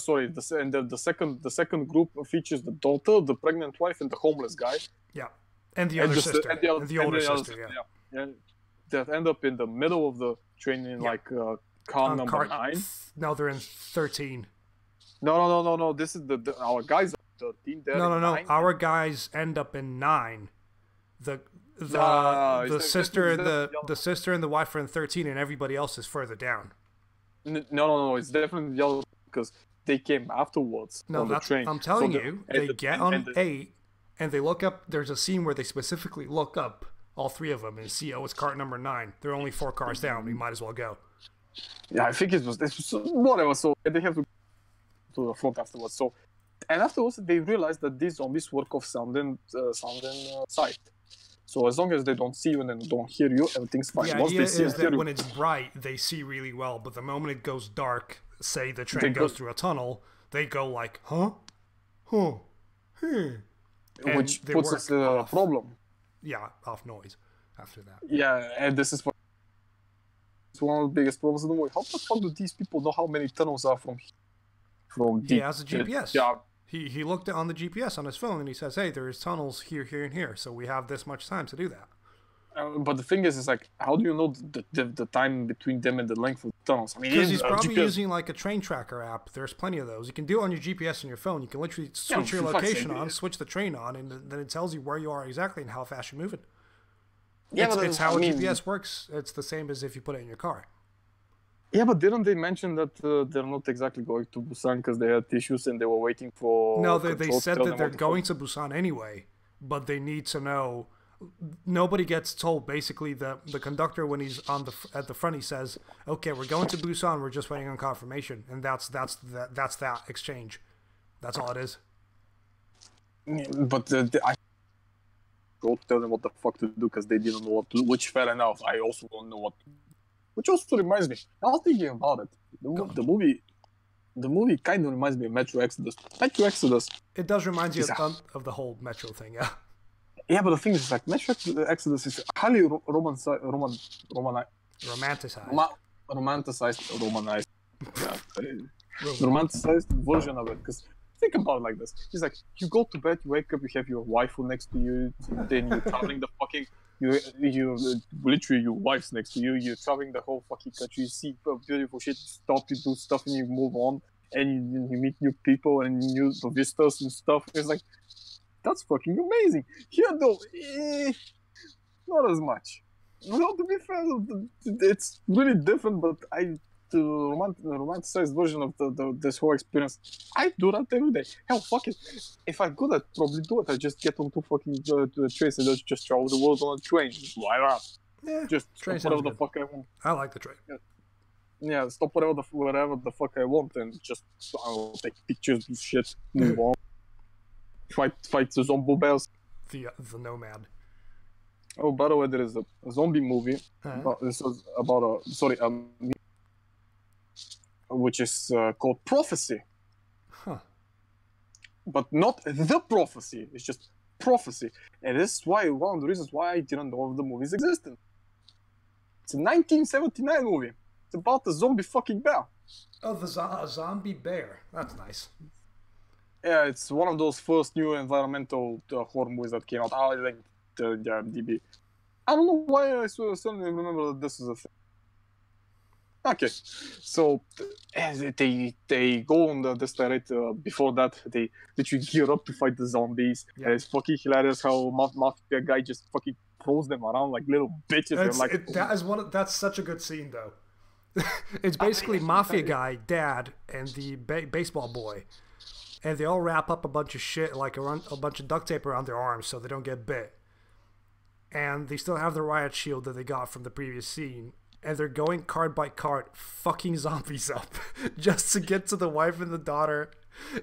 second group features the daughter, the pregnant wife, and the homeless guy. Yeah, and the other sister, and the older sister. Yeah, that end up in the middle of the train in like car number 9. No, they're in 13. No. This is our guys are 13. No. 9. Our guys end up in 9. The sister, the sister and the wife are in 13, and everybody else is further down. No. It's definitely the other because they came afterwards on the train. I'm telling you, they get on 8, and they look up. There's a scene where they specifically look up all 3 of them and see, oh, it's cart number 9. There are only 4 cars down. We might as well go. Yeah, I think it was whatever. So they have to the front afterwards. So, and afterwards they realized that these zombies work off sound and sight. So as long as they don't see you and then don't hear you, everything's fine. The idea is that when it's bright, they see really well, but the moment it goes dark, say the train goes through a tunnel, they go like, huh? Which puts us in a problem. Yeah, off noise after that. Yeah, and this is one of the biggest problems in the movie. How the fuck do these people know how many tunnels are from He has a GPS. Yeah. He looked on the GPS on his phone and he says, hey, there's tunnels here, here, and here. So we have this much time to do that. But the thing is like, how do you know the time between them and the length of the tunnels? I mean, because he's probably using like a train tracker app. There's plenty of those. You can do it on your GPS on your phone. You can literally switch your location on, switch the train on, and then it tells you where you are exactly and how fast you're moving. Yeah, it's how GPS works. It's the same as if you put it in your car. Yeah, but didn't they mention that they're not exactly going to Busan because they had issues and they were waiting for... No, they said that they're going to Busan anyway, but they need to know... Nobody gets told. Basically, the conductor, when he's at the front, he says, okay, we're going to Busan, we're just waiting on confirmation. And that's that exchange. That's all it is. But I don't tell them what the fuck to do because they didn't know what to do, which fair enough. I also don't know what to do. Which also reminds me, I was thinking about it. The movie kind of reminds me of Metro Exodus. Metro Exodus. It does remind you of the whole Metro thing, yeah. Yeah, but the thing is, like, Metro Exodus is highly romanticized. Romanticized version of it. Because think about it like this: it's like you go to bed, you wake up, you have your waifu next to you, then you're traveling the fucking. You literally your wife's next to you. You're traveling the whole fucking country. You see beautiful shit. Stop, you do stuff, and you move on. And you meet new people and new visitors and stuff. It's like that's fucking amazing. Here though, not as much. Well, to be fair, it's really different. But I romanticized version of this whole experience. I do that every day. Hell, fuck it. If I could, I'd probably do it. I just get on two fucking trains and just travel the world on a train. Why not? Yeah, just train stop whatever sounds the good. fuck I want. I like the train. Yeah, stop whatever the fuck I want and just I'll take pictures and shit. Move on. Fight the zombie bears. The Nomad. Oh, by the way, there is a zombie movie. This was about which is called Prophecy. Huh. But not The Prophecy. It's just Prophecy. And this is why one of the reasons why I didn't know of the movie's existence. It's a 1979 movie. It's about a zombie fucking bear. Oh, a zombie bear. That's nice. Yeah, it's one of those first new environmental horror movies that came out. I linked the IMDb. I don't know why I suddenly remember that this is a thing. Okay, so they go on this tirade. Before that, they literally gear up to fight the zombies. Yeah. And it's fucking hilarious how mafia guy just fucking throws them around like little bitches. Like, that's such a good scene though. It's basically mafia guy, dad, and the baseball boy. And they all wrap up a bunch of shit, like a bunch of duct tape around their arms so they don't get bit. And they still have the riot shield that they got from the previous scene. And they're going card by card, fucking zombies up, just to get to the wife and the daughter.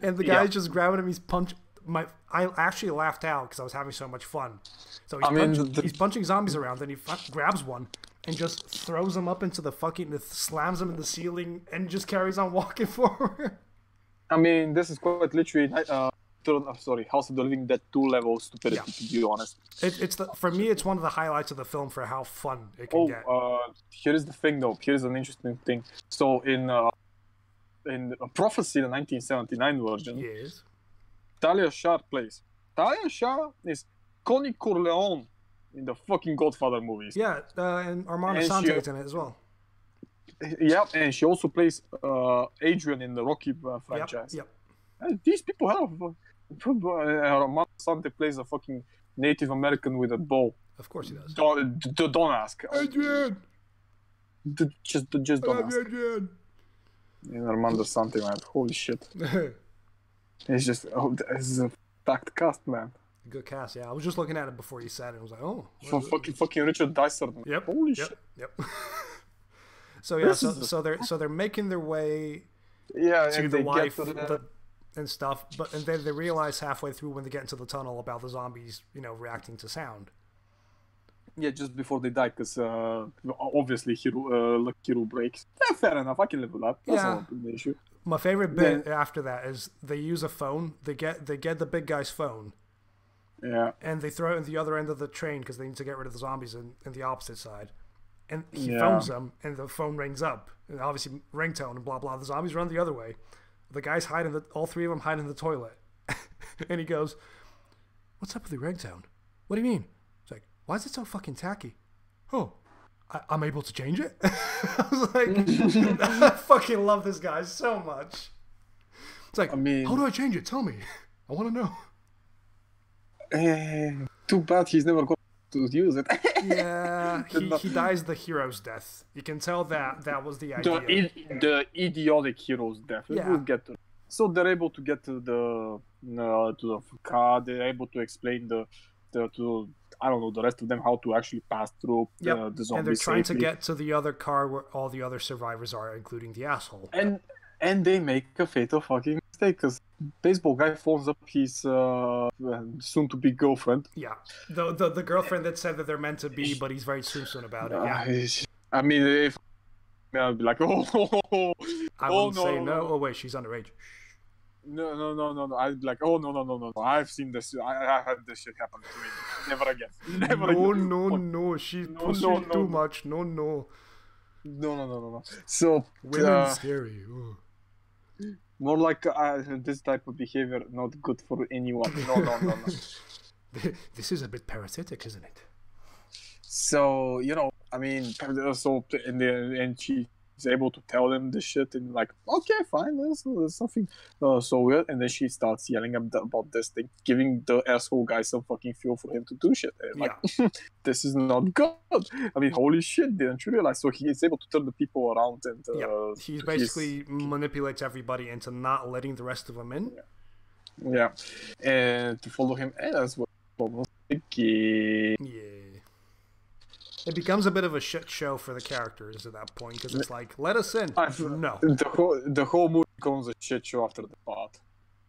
And the guy's just grabbing him. He's I actually laughed out because I was having so much fun. So he's punching zombies around, then he grabs one and just throws him up into the slams him in the ceiling, and just carries on walking forward. I mean, this is quite literally, House of the Living Dead 2 level stupidity, to be honest. For me, it's one of the highlights of the film for how fun it can get. Here is the thing, though. Here's an interesting thing. So in Prophecy, the 1979 version, yes, Talia Shah plays. Talia Shah is Connie Corleone in the fucking Godfather movies. Yeah, and Armando Sante's in it as well. Yeah, and she also plays Adrian in the Rocky franchise. Yep. And these people have... Armando Sante plays a fucking Native American with a bow. Of course he does. Don't ask. Adrian! Just don't ask. Adrian! And Armando Sante, man. Holy shit. It's just... this is a packed cast, man. Good cast, yeah. I was just looking at it before you said it. I was like, oh. Fucking Richard Dysart. Yep. Holy shit. Yep. So yeah, so they're making their way to the wife and stuff, and then they realize halfway through when they get into the tunnel about the zombies, reacting to sound. Yeah, just before they die, because obviously hero breaks. Yeah, fair enough. I can live with that. That's not the issue. My favorite bit after that is they use a phone. They get the big guy's phone. Yeah. And they throw it at the other end of the train because they need to get rid of the zombies in the opposite side. And he phones them, and the phone rings up. And obviously, ringtone and blah, blah. The zombies run the other way. The guys all three of them hide in the toilet. And he goes, "What's up with the ringtone? What do you mean?" It's like, "Why is it so fucking tacky?" "Oh, I'm able to change it?" I was like, I fucking love this guy so much. It's like, how do I change it? Tell me. I want to know. Too bad he's never going to use it. Yeah, he dies the hero's death. You can tell that was the idea. The idiotic hero's death. Yeah. We'll get to it. So they're able to get to the car. They're able to explain to I don't know, the rest of them how to actually pass through the zombies. And they're trying to get to the other car where all the other survivors are, including the asshole. And they make a fatal fucking mistake because baseball guy phones up his soon-to-be girlfriend. Yeah, the girlfriend that said that they're meant to be, but he's very soon about it. Yeah. I mean, if I'd be like, I wouldn't say no. Oh wait, she's underage. No. I'd be like, no. I've seen this. I had this shit happen to me. Never again. No. She's pushing too much. No. So women scary. Ooh. More like this type of behavior not good for anyone. No. This is a bit parasitic, isn't it? So I mean, so in the end, able to tell them this shit, and like, okay, fine, there's something so weird. And then she starts yelling about this thing, giving the asshole guy some fucking fuel for him to do shit. And like, this is not good. I mean, holy shit, didn't you realize? So he is able to turn the people around, and he basically manipulates everybody into not letting the rest of them in. Yeah, and to follow him, and that's what almost yeah. It becomes a bit of a shit show for the characters at that point, because it's like, let us in. No. The whole movie becomes a shit show after the part.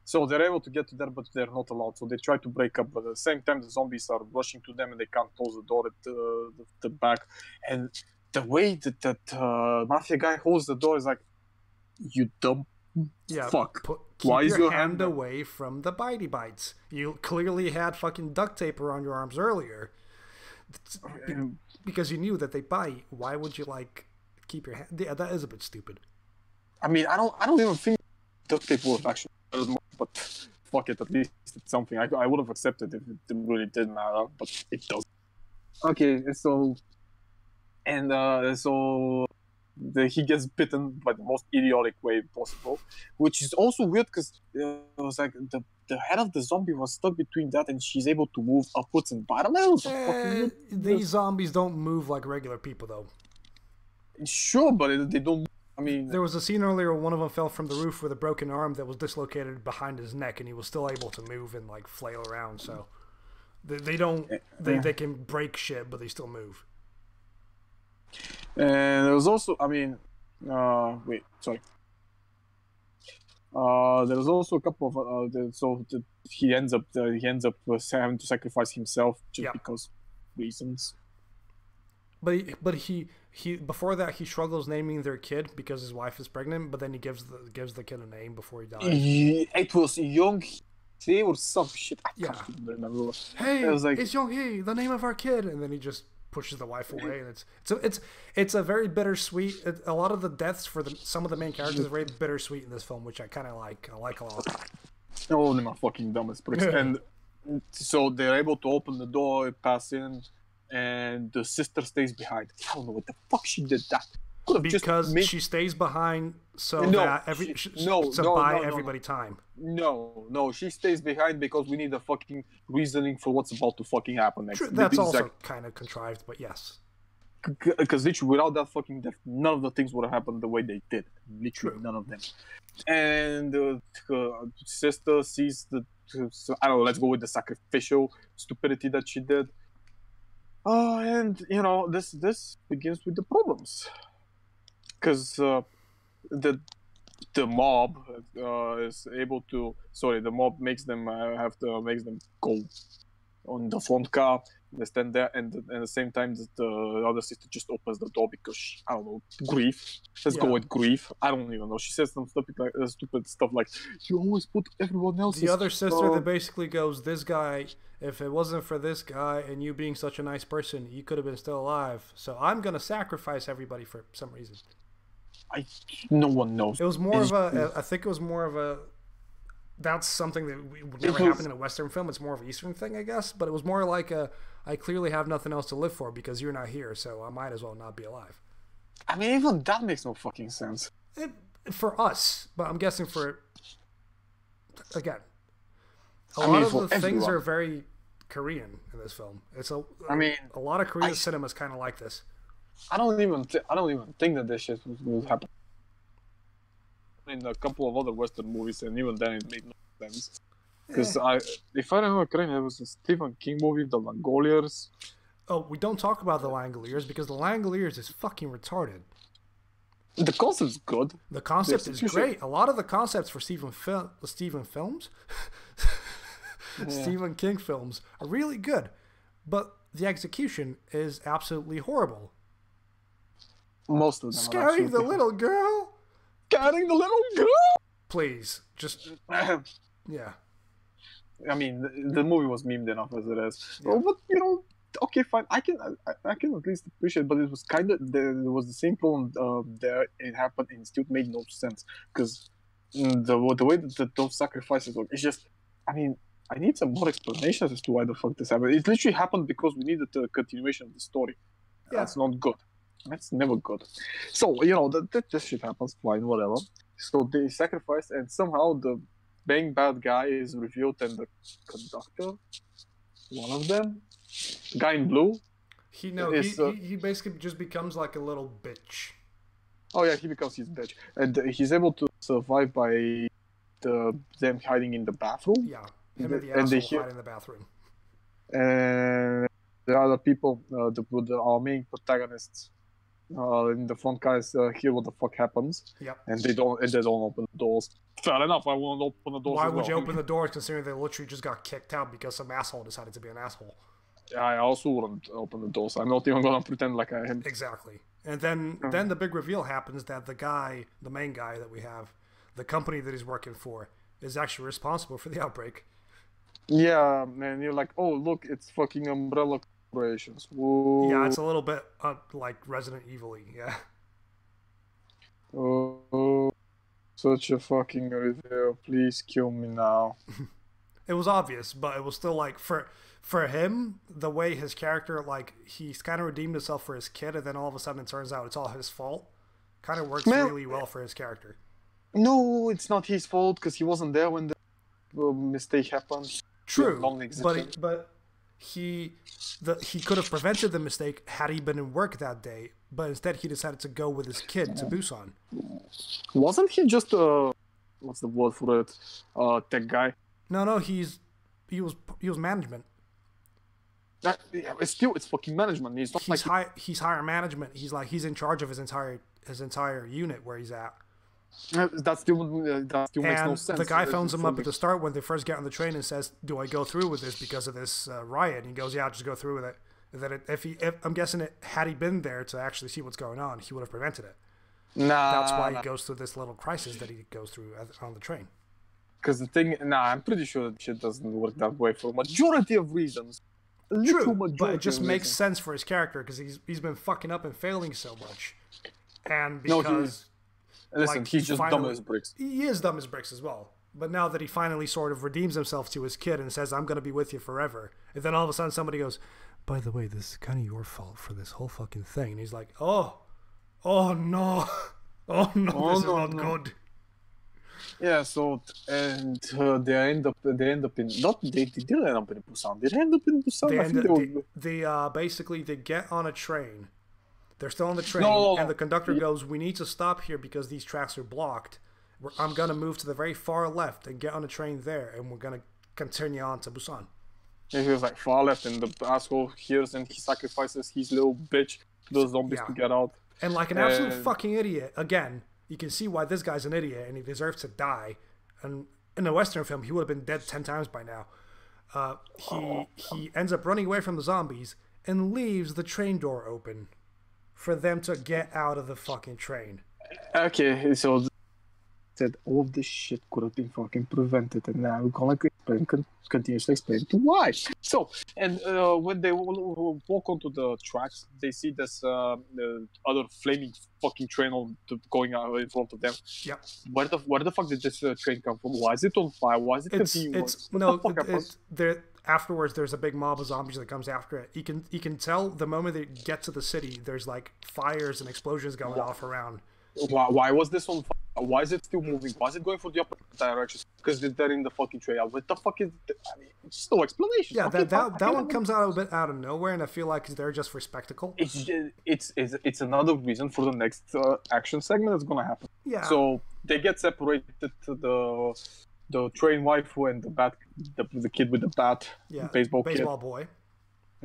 So they're able to get to there, but they're not allowed. So they try to break up, but at the same time, the zombies are rushing to them, and they can't close the door at the back. And the way that mafia guy holds the door is like, you dumb fuck. Why is your hand away from the bitey bites? You clearly had fucking duct tape around your arms earlier. Because you knew that they bite. Why would you like keep your hand? Yeah, that is a bit stupid. I mean, I don't even think duct tape would have actually mattered more, but fuck it, at least it's something. I would have accepted if it really did matter, but it doesn't. Okay, so he gets bitten by the most idiotic way possible, which is also weird because it was like the head of the zombie was stuck between that, and she's able to move upwards and bottom. These zombies don't move like regular people, though. Sure, but they don't. I mean, there was a scene earlier where one of them fell from the roof with a broken arm that was dislocated behind his neck, and he was still able to move and like flail around. So they don't. They can break shit, but they still move. And there was also, I mean, wait, sorry. There was also a couple of he ends up having to sacrifice himself just because reasons. But he before that he struggles naming their kid because his wife is pregnant. But then he gives the kid a name before he dies. It was Young Hee or some shit. I can't remember. Hey, it was like, it's Young Hee, the name of our kid, and then he just pushes the wife away, and it's a very bittersweet. A lot of the deaths for some of the main characters are very bittersweet in this film, which I kind of like. I like a lot. All of them are fucking dumb as pricks. And so they're able to open the door, pass in, and the sister stays behind. I don't know what the fuck she did that. Because she stays behind that everybody time. No, she stays behind because we need a fucking reasoning for what's about to fucking happen next. True, that's also kind of contrived, but yes. Because literally, without that fucking death, none of the things would have happened the way they did. Literally, none of them. And her sister sees I don't know, let's go with the sacrificial stupidity that she did. And, you know, this begins with the problems. Because the mob is able to. Sorry, the mob makes them makes them go on the front car. They stand there, and at the same time, the other sister just opens the door because I don't know, grief. Let's go with grief. I don't even know. She says some stupid stuff like, "You always put everyone else." The other sister that basically goes, "This guy. If it wasn't for this guy and you being such a nice person, you could have been still alive. So I'm gonna sacrifice everybody for some reason." No one knows. It was more of a. I think it was more of a. That's something that would never happen in a Western film. It's more of an Eastern thing, I guess. But it was more like I clearly have nothing else to live for because you're not here, so I might as well not be alive. I mean, even that makes no fucking sense. For us, but I'm guessing for. Again, a lot of the things are very Korean in this film. It's a lot of Korean cinema is kind of like this. I don't even think that this shit will happen in a couple of other Western movies, and even then it made no sense. Because if I remember correctly, it was a Stephen King movie, The Langoliers. Oh, we don't talk about The Langoliers because The Langoliers is fucking retarded. The concept's good. The concept is great. A lot of the concepts for Stephen King films are really good, but the execution is absolutely horrible. Most of them. Scaring the little girl. Scaring the little girl. Please, just yeah. I mean, the movie was memed enough as it is. Yeah. But you know, okay, fine. I can at least appreciate. But it was there was the same problem there. It happened and it still made no sense because the way that those sacrifices work, it's just. I mean, I need some more explanations as to why the fuck this happened. It literally happened because we needed a continuation of the story. Yeah. That's not good. That's never good. So, you know, that shit happens, fine, whatever. So they sacrifice, and somehow the main bad guy is revealed, and the conductor, one of them, the guy in blue, he basically just becomes like a little bitch. Oh yeah, he becomes his bitch, and he's able to survive by them hiding in the bathroom. Yeah, him and the asshole hide in the bathroom. And the other people, our main protagonists, in the front guys hear what the fuck happens. Yep. And they don't open the doors. Fair enough, I won't open the doors. Why would you open the doors considering they literally just got kicked out because some asshole decided to be an asshole? I also wouldn't open the doors. I'm not even gonna pretend like I am. Exactly. And then the big reveal happens that the main guy that we have, the company that he's working for, is actually responsible for the outbreak. Yeah, and you're like, oh look, it's fucking Umbrella Corporations. Whoa. Yeah, it's a little bit like Resident Evil-y, yeah. Oh, such a fucking reveal. Please kill me now. It was obvious, but it was still like for him, the way his character, like, he's kind of redeemed himself for his kid, and then all of a sudden it turns out it's all his fault. Kind of works really well for his character. No, it's not his fault because he wasn't there when the mistake happened. True, but he could have prevented the mistake had he been in work that day, but instead he decided to go with his kid to Busan. Wasn't he just what's the word for it? Tech guy? No, he was management. It's fucking management. He's higher management. He's in charge of his entire unit where he's at. That still makes no sense. The guy phones him up at the start when they first get on the train and says, "Do I go through with this because of this riot?" And he goes, "Yeah, just go through with it." And then if I'm guessing had he been there to actually see what's going on, he would have prevented it. That's why he goes through this little crisis that he goes through on the train. Because the thing, I'm pretty sure that shit doesn't work that way for a majority of reasons. True, but it just makes sense for his character because he's been fucking up and failing so much, and because listen, he's just dumb as bricks. He is dumb as bricks as well. But now that he finally sort of redeems himself to his kid and says, "I'm going to be with you forever," and then all of a sudden somebody goes, "By the way, this is kind of your fault for this whole fucking thing," and he's like, "Oh no, oh no, this is not good." Yeah, so and they end up in they didn't end up in Busan. They end up in Busan. They get on a train. They're still on the train, and the conductor goes, "We need to stop here because these tracks are blocked. I'm gonna move to the very far left and get on a train there, and we're gonna continue on to Busan." And he was like far left, and the asshole hears and he sacrifices his little bitch to those zombies to get out. And like an absolute fucking idiot again. You can see why this guy's an idiot and he deserves to die. And in a Western film, he would have been dead 10 times by now. He ends up running away from the zombies and leaves the train door open for them to get out of the fucking train. Okay, so said all of this shit could have been fucking prevented, and now we're gonna continuously explain to why. So, and when they walk onto the tracks, they see this other flaming fucking train going out in front of them. Yeah. Where the fuck did this train come from? Why is it on fire? Why is it continuing? Afterwards, there's a big mob of zombies that comes after it. You can tell the moment they get to the city, there's like fires and explosions going off around. Why was this on fire? Why is it still moving? Why is it going for the opposite direction? Because they're in the fucking trail. What the fuck is... I mean, just no explanation. Yeah, that one comes out a bit out of nowhere, and I feel like they're just for spectacle. It's another reason for the next action segment that's gonna happen. Yeah. So they get separated to the train waifu and the kid with the bat, baseball boy.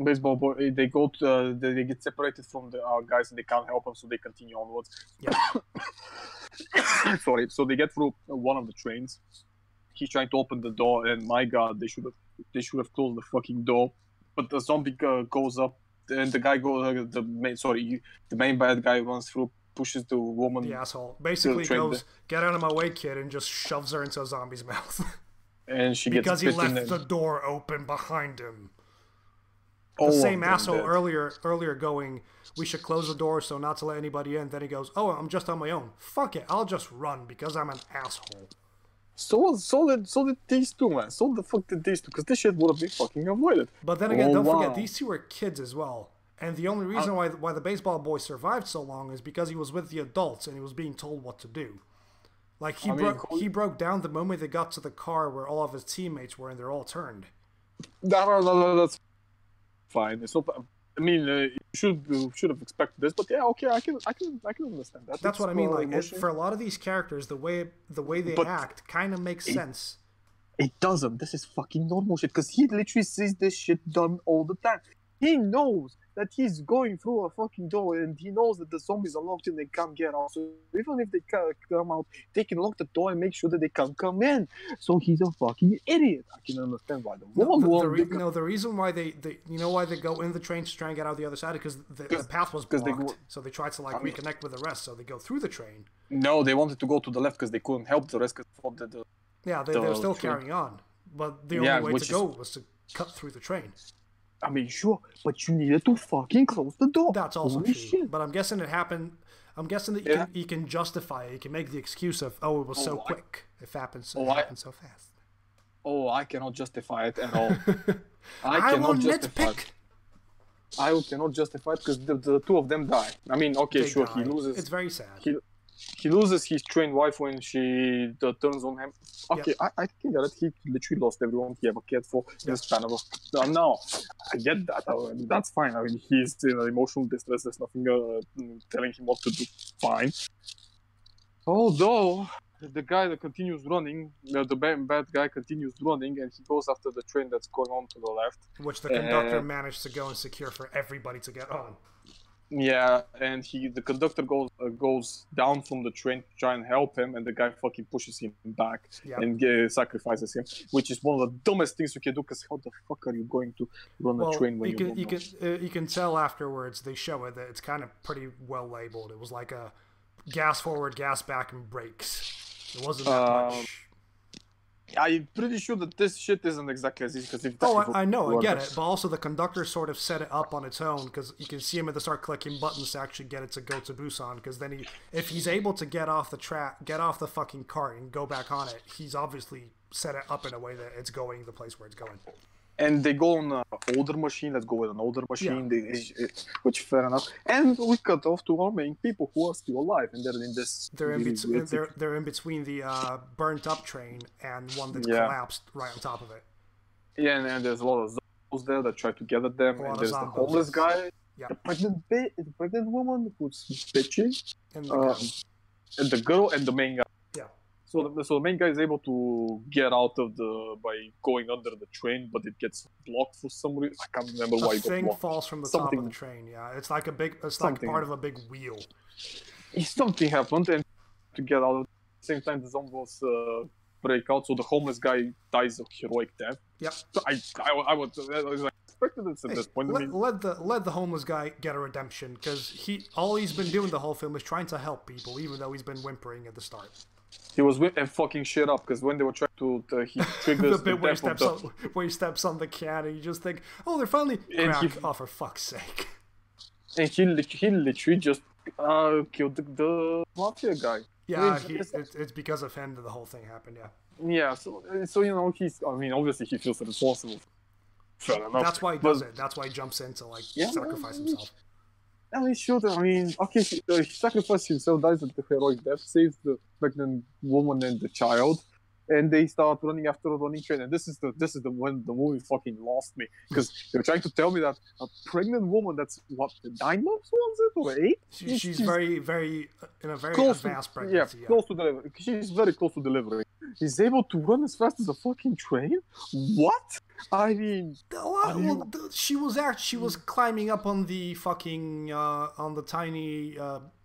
Baseball boy. They go they get separated from the guys and they can't help them, so they continue onwards. Yeah. Sorry. So they get through one of the trains. He's trying to open the door, and my God, they should have closed the fucking door. But the zombie goes up, and the guy goes. The main bad guy runs through, pushes the woman. The asshole basically goes, "Get out of my way, kid," and just shoves her into a zombie's mouth. And she because gets he left the door open behind him. The same asshole earlier going, "We should close the door so not to let anybody in." Then he goes, "Oh, I'm just on my own. Fuck it, I'll just run because I'm an asshole." So did these two, man. So the fuck did these two? Because this shit would have been fucking avoided. But then again, don't forget, these two are kids as well. And the only reason why the baseball boy survived so long is because he was with the adults and he was being told what to do. Like he broke down the moment they got to the car where all of his teammates were and they're all turned. That's fine. It's not. I mean, you should have expected this, but yeah, okay, I can understand that. That's what I mean. Like for a lot of these characters, the way they act kind of makes sense. It doesn't. This is fucking normal shit because he literally sees this shit done all the time. He knows that he's going through a fucking door and he knows that the zombies are locked and they can't get out. So even if they can't come out, they can lock the door and make sure that they can't come in. So he's a fucking idiot. I can understand why the reason why they why they go in the train to try and get out the other side because the path was blocked. So they tried to reconnect with the rest. So they go through the train. No, they wanted to go to the left because they couldn't help the rest. They were still carrying on, but the only way to go was to cut through the train. I mean, sure, but you needed to fucking close the door. That's also true. Shit. But I'm guessing it happened. I'm guessing that you can justify it. You can make the excuse of, it was so quick. It happened so fast. Oh, I cannot justify it at all. I cannot justify it. I cannot justify it because the two of them die. I mean, okay, they sure, die. He loses. It's very sad. He loses his trained wife when she turns on him. Okay, I think that he literally lost everyone he ever cared for in the span of no, I get that. That's fine. I mean, he's in emotional distress. There's nothing telling him what to do. Fine. Although the guy that continues running, the bad guy continues running, and he goes after the train that's going on to the left, which the conductor managed to go and secure for everybody to get on. Yeah, and the conductor goes down from the train to try and help him, and the guy fucking pushes him back and sacrifices him, which is one of the dumbest things you can do. Because how the fuck are you going to run a train when you can tell afterwards they show it that it's kind of pretty well labeled. It was like a gas forward, gas back, and brakes. It wasn't that much. I'm pretty sure that this shit isn't exactly as easy. I know, I get it, but also the conductor sort of set it up on its own because you can see him at the start clicking buttons to actually get it to go to Busan. Because then if he's able to get off the fucking cart and go back on it, he's obviously set it up in a way that it's going the place where it's going. And they go on an older machine. Let's go with an older machine, which fair enough. And we cut off to our main people who are still alive, and they're in this. They're in between the burnt up train and one that collapsed right on top of it. Yeah, and there's a lot of zombies there that try to get at them. And there's the homeless guy, the pregnant woman who's bitchy, and the girl and the main guy. So the main guy is able to get out of by going under the train, but it gets blocked for some reason. I can't remember why. The thing falls from the top of the train. Yeah, it's like part of a big wheel. Something happened, and to get out at the same time, the zombies break out. So the homeless guy dies a heroic death. Yep. So I was expected this at this point. Let the homeless guy get a redemption because all he's been doing the whole film is trying to help people, even though he's been whimpering at the start. He was and fucking shit up because when they were trying to he triggers the bit where he steps on the can and you just think, oh, they're finally oh, for fuck's sake. And he literally just killed the mafia guy. Yeah, it's because of him that the whole thing happened. Yeah, so obviously he feels responsible. Fair enough. That's why he does it. That's why he jumps in to sacrifice himself. And he should. He sacrificed himself, dies at the heroic death, saves the pregnant woman and the child, and they start running after a running train. And this is when the movie fucking lost me because they were trying to tell me that a pregnant woman that's 9 months was it or 8? She's very in a very advanced pregnancy. Yeah, close to delivery. She's very close to delivery. He's able to run as fast as a fucking train. What? I mean, she was climbing up on the fucking on the tiny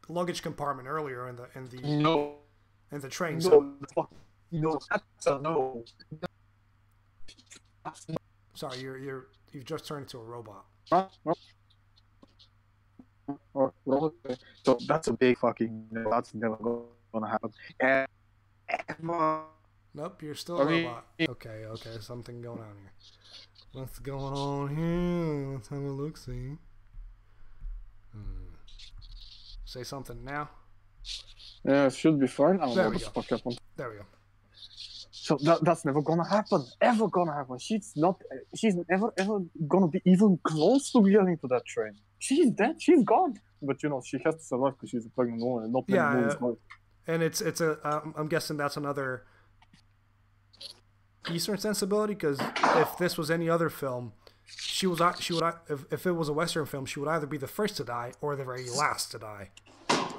luggage compartment earlier in the train. That's a no. Sorry, you've just turned into a robot. So that's a big fucking no. That's never gonna happen. Nope, you're still a robot. Okay, something going on here. What's going on here? Let's have a look-see. Say something now. Yeah, it should be fine. There we go. So that's never gonna happen. Ever gonna happen. She's never gonna be even close to getting to that train. she's dead, she's gone. But you know, she has to survive because she's a pregnant woman, and not many movies go. And it's I'm guessing that's another Eastern sensibility, because if this was any other film, she would if it was a Western film, she would either be the first to die or the very last to die.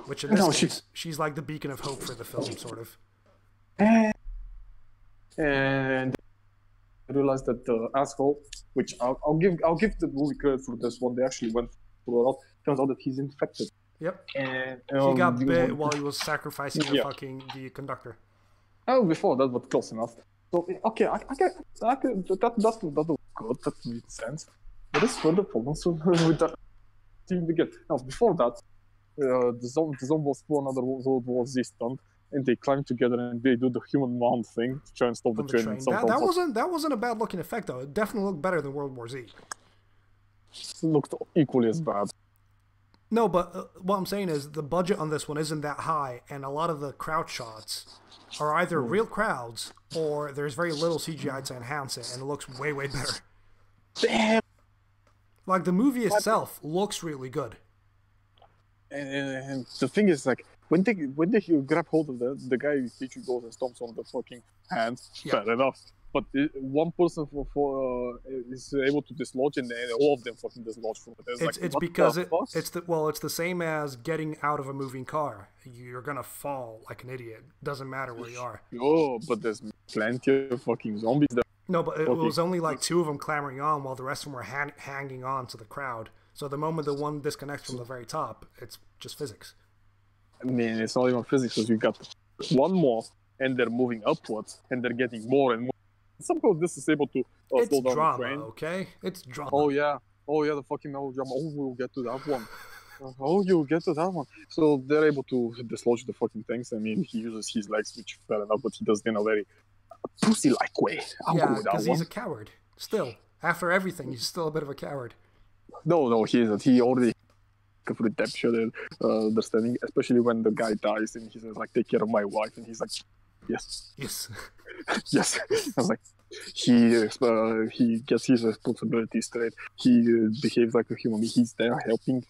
Which in this case, she's like the beacon of hope for the film, sort of. And I realized that the asshole, which I'll give the movie credit for this one, they actually went through a lot. Turns out that he's infected. Yep. And he got bit while he was sacrificing the conductor. Oh, before that was close enough. So okay, I get that was good. That made sense. But this further problems with that team begin. Now before that, the zombies for another World War Z stunt, and they climb together and they do the human mount thing to try and stop the train. That wasn't a bad looking effect though. It definitely looked better than World War Z. It looked equally as bad. No, but what I'm saying is the budget on this one isn't that high, and a lot of the crowd shots are either real crowds or there's very little CGI to enhance it, and it looks way, way better. Damn. Like, the movie itself looks really good. And the thing is, like, when they grab hold of the guy literally goes and stomps on the fucking hand, fair enough. But one person is able to dislodge, and all of them fucking dislodge from it. It's because it's the same as getting out of a moving car. You're gonna fall like an idiot. Doesn't matter where you are. Oh, but there's plenty of fucking zombies there. No, but it was only like 2 of them clambering on, while the rest of them were hanging on to the crowd. So the moment the one disconnects from the very top, it's just physics. I mean, it's not even physics, because you got one more, and they're moving upwards, and they're getting more and more. Somehow this is able to slow down drama, the train. Okay? It's drama. Oh yeah, the fucking melodrama. Oh, we'll get to that one. You'll get to that one. So they're able to dislodge the fucking things. I mean, he uses his legs, which fair enough, but he does it in a very pussy-like way. Yeah, because he's a coward. Still, after everything, he's still a bit of a coward. No, he isn't. He already for redemption and understanding, especially when the guy dies and he says like, "Take care of my wife," and he's like, "Yes." Yes. I was like, he gets his responsibilities straight. He behaves like a human being. He's there helping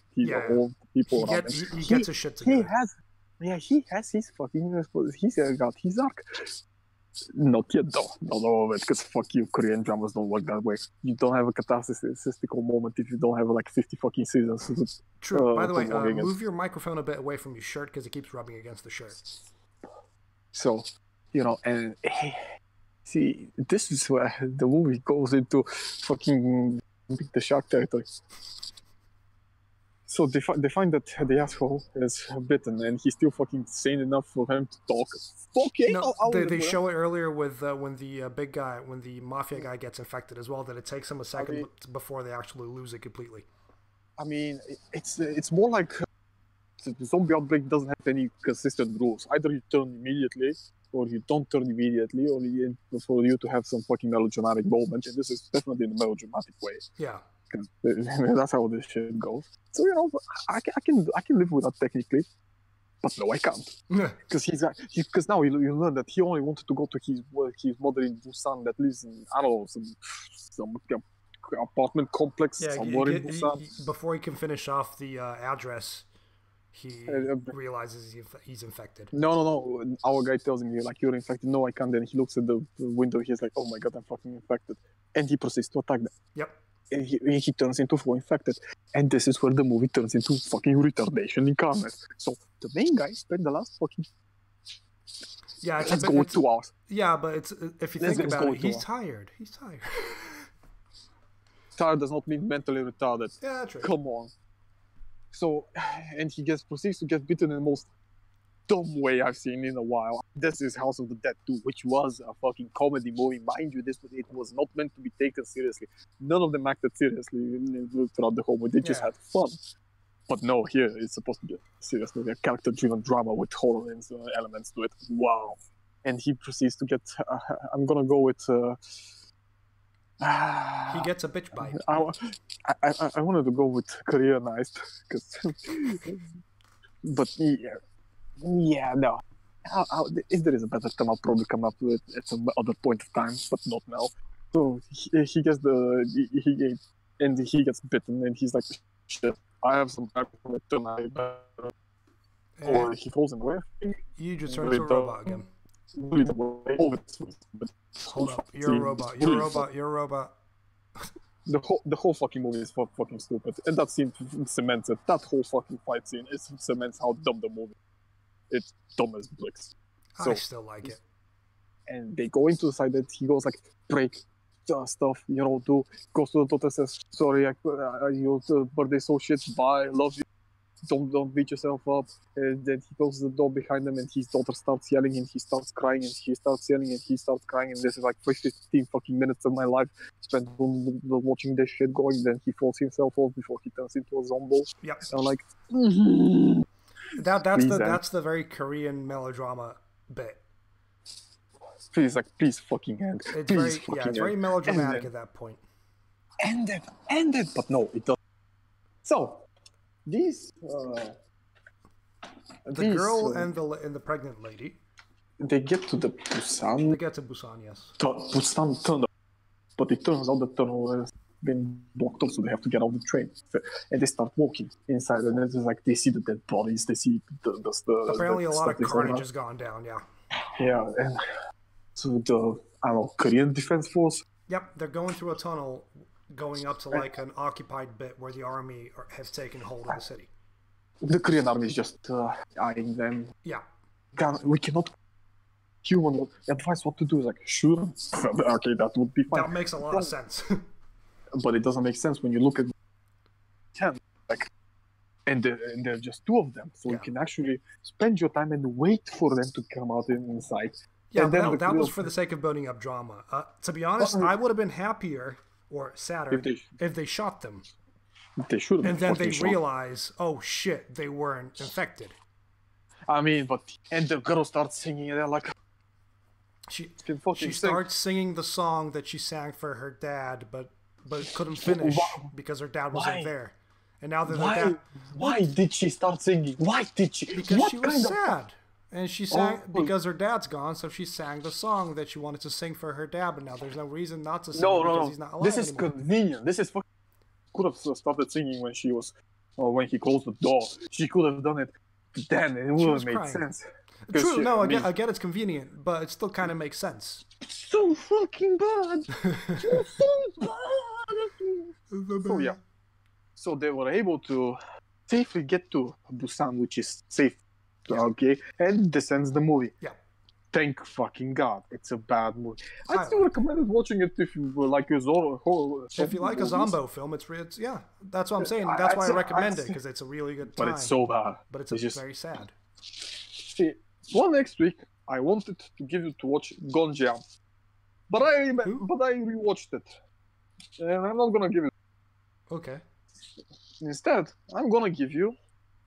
all people around him. He gets his shit together. He has his fucking he's got his arc. Not yet though. Not all of it, because fuck you, Korean dramas don't work that way. You don't have a catharsistical moment if you don't have like 50 fucking seasons. True. By the way, move your microphone a bit away from your shirt, because it keeps rubbing against the shirt. So, you know, and see, this is where the movie goes into fucking the shark territory. So they find that the asshole is bitten, and he's still fucking sane enough for him to talk. Okay, no, they show it earlier with when the mafia guy gets infected as well, that it takes him a second before they actually lose it completely. I mean, it's more like the zombie outbreak doesn't have any consistent rules. Either you turn immediately, or you don't turn immediately, or for you to have some fucking melodramatic moment, and this is definitely in a melodramatic way. Yeah. Because that's how this shit goes. So, you know, I can live with that technically, but no, I can't. Because now you learn that he only wanted to go to his mother in Busan that lives in, I don't know, some apartment complex somewhere in Busan. Before he can finish off the address, he realizes he's infected. No. Our guy tells him, you're infected. No, I can't. Then he looks at the window. He's like, oh my god, I'm fucking infected. And he proceeds to attack them. Yep. And he turns into full infected. And this is where the movie turns into fucking retardation incarnate. So the main guy spent the last fucking... Yeah, let's go with 2 hours. Yeah, but it's if you think about it, he's tired. He's tired. Tired does not mean mentally retarded. Yeah, true. Come on. So, and he proceeds to get bitten in the most dumb way I've seen in a while. This is House of the Dead 2, which was a fucking comedy movie. Mind you, it was not meant to be taken seriously. None of them acted seriously throughout the whole movie. They just had fun. But no, here it's supposed to be a serious movie, a character-driven drama with horror elements to it. Wow. And he proceeds to get... I'm gonna go with... he gets a bitch bite. I wanted to go with Koreanized, but no. If there is a better term, I'll probably come up with it at some other point of time, but not now. So he gets he gets bitten, and he's like, shit, I have some type of tonight. Or he falls in the way. You just turned into a robot again. Hold up, you're a robot. You're a robot. You're a robot. The whole fucking movie is fucking stupid, and that scene cements it. That whole fucking fight scene cements how dumb the movie. It's dumb as bricks. So, I still like it. And they go into the side that he goes like break stuff, do goes to the daughter, says sorry, your birthday so shit, bye, love you, don't beat yourself up. And then he closes the door behind him, and his daughter starts yelling, and he starts crying, and he starts yelling, and he starts crying, and this is like 15 fucking minutes of my life spent watching this shit going. Then he falls himself off before he turns into a zombie. Yep. And I'm like, that's the very Korean melodrama bit. Please fucking end. It's very melodramatic at that point. End it, but no, it doesn't. So, these the girl and the pregnant lady, they get to the Busan. They get to Busan, yes. Busan tunnel, but it turns out the tunnel has been blocked off, so they have to get off the train. And they start walking inside, and it's like they see the dead bodies. They see the apparently a lot of carnage has gone down. Yeah. Yeah, and so the Korean Defense Force. Yep, they're going through a tunnel, going up to like an occupied bit where the army has taken hold of the city. The Korean army is just eyeing them. Yeah. We cannot. Human advice what to do is like shoot them. Okay, that would be fine. That makes a lot of sense. But it doesn't make sense when you look at 10, and there are just 2 of them, so you can actually spend your time and wait for them to come out inside. Yeah, but that was for the sake of building up drama. To be honest, I would have been happier or sadder if they shot them. They should have. And then they realize, oh shit, they weren't infected. I mean, and the girl starts singing, and they're like, she starts singing the song that she sang for her dad, but couldn't finish because her dad wasn't there. And now that why did she start singing? Why did she? Because she was sad. And she sang because her dad's gone, so she sang the song that she wanted to sing for her dad, but now there's no reason not to sing because he's not alive This is anymore. convenient. This is fucking... Could have started singing when she was, when he closed the door. She could have done it then, and it would have made sense. True, I get it's convenient, but it still kind of makes sense. So fucking bad. So yeah, so they were able to safely get to Busan, which is safe. Okay, and this ends the movie. Yeah. Thank fucking God. It's a bad movie. I still recommend watching it if you like a horror. If you like a zombo film, it's yeah. That's what I'm saying. That's why I recommend it, because it's a really good time. But it's so bad. But it's just very sad. See, next week I wanted to give you to watch Gonjiam, but I rewatched it, and I'm not gonna give it. Okay. Instead, I'm gonna give you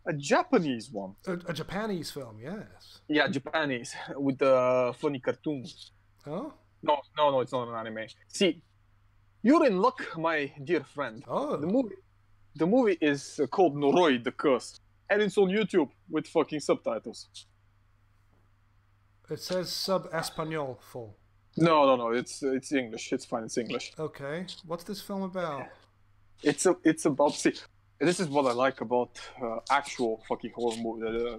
a Japanese one. A Japanese film, yes. Yeah, Japanese, with the funny cartoons. Oh? No, it's not an anime. See, you're in luck, my dear friend. Oh. The movie is called Noroi the Curse, and it's on YouTube with fucking subtitles. It says sub-Espanol full. No, it's English. It's fine, it's English. Okay, what's this film about? It's about... See, this is what I like about actual fucking horror movie,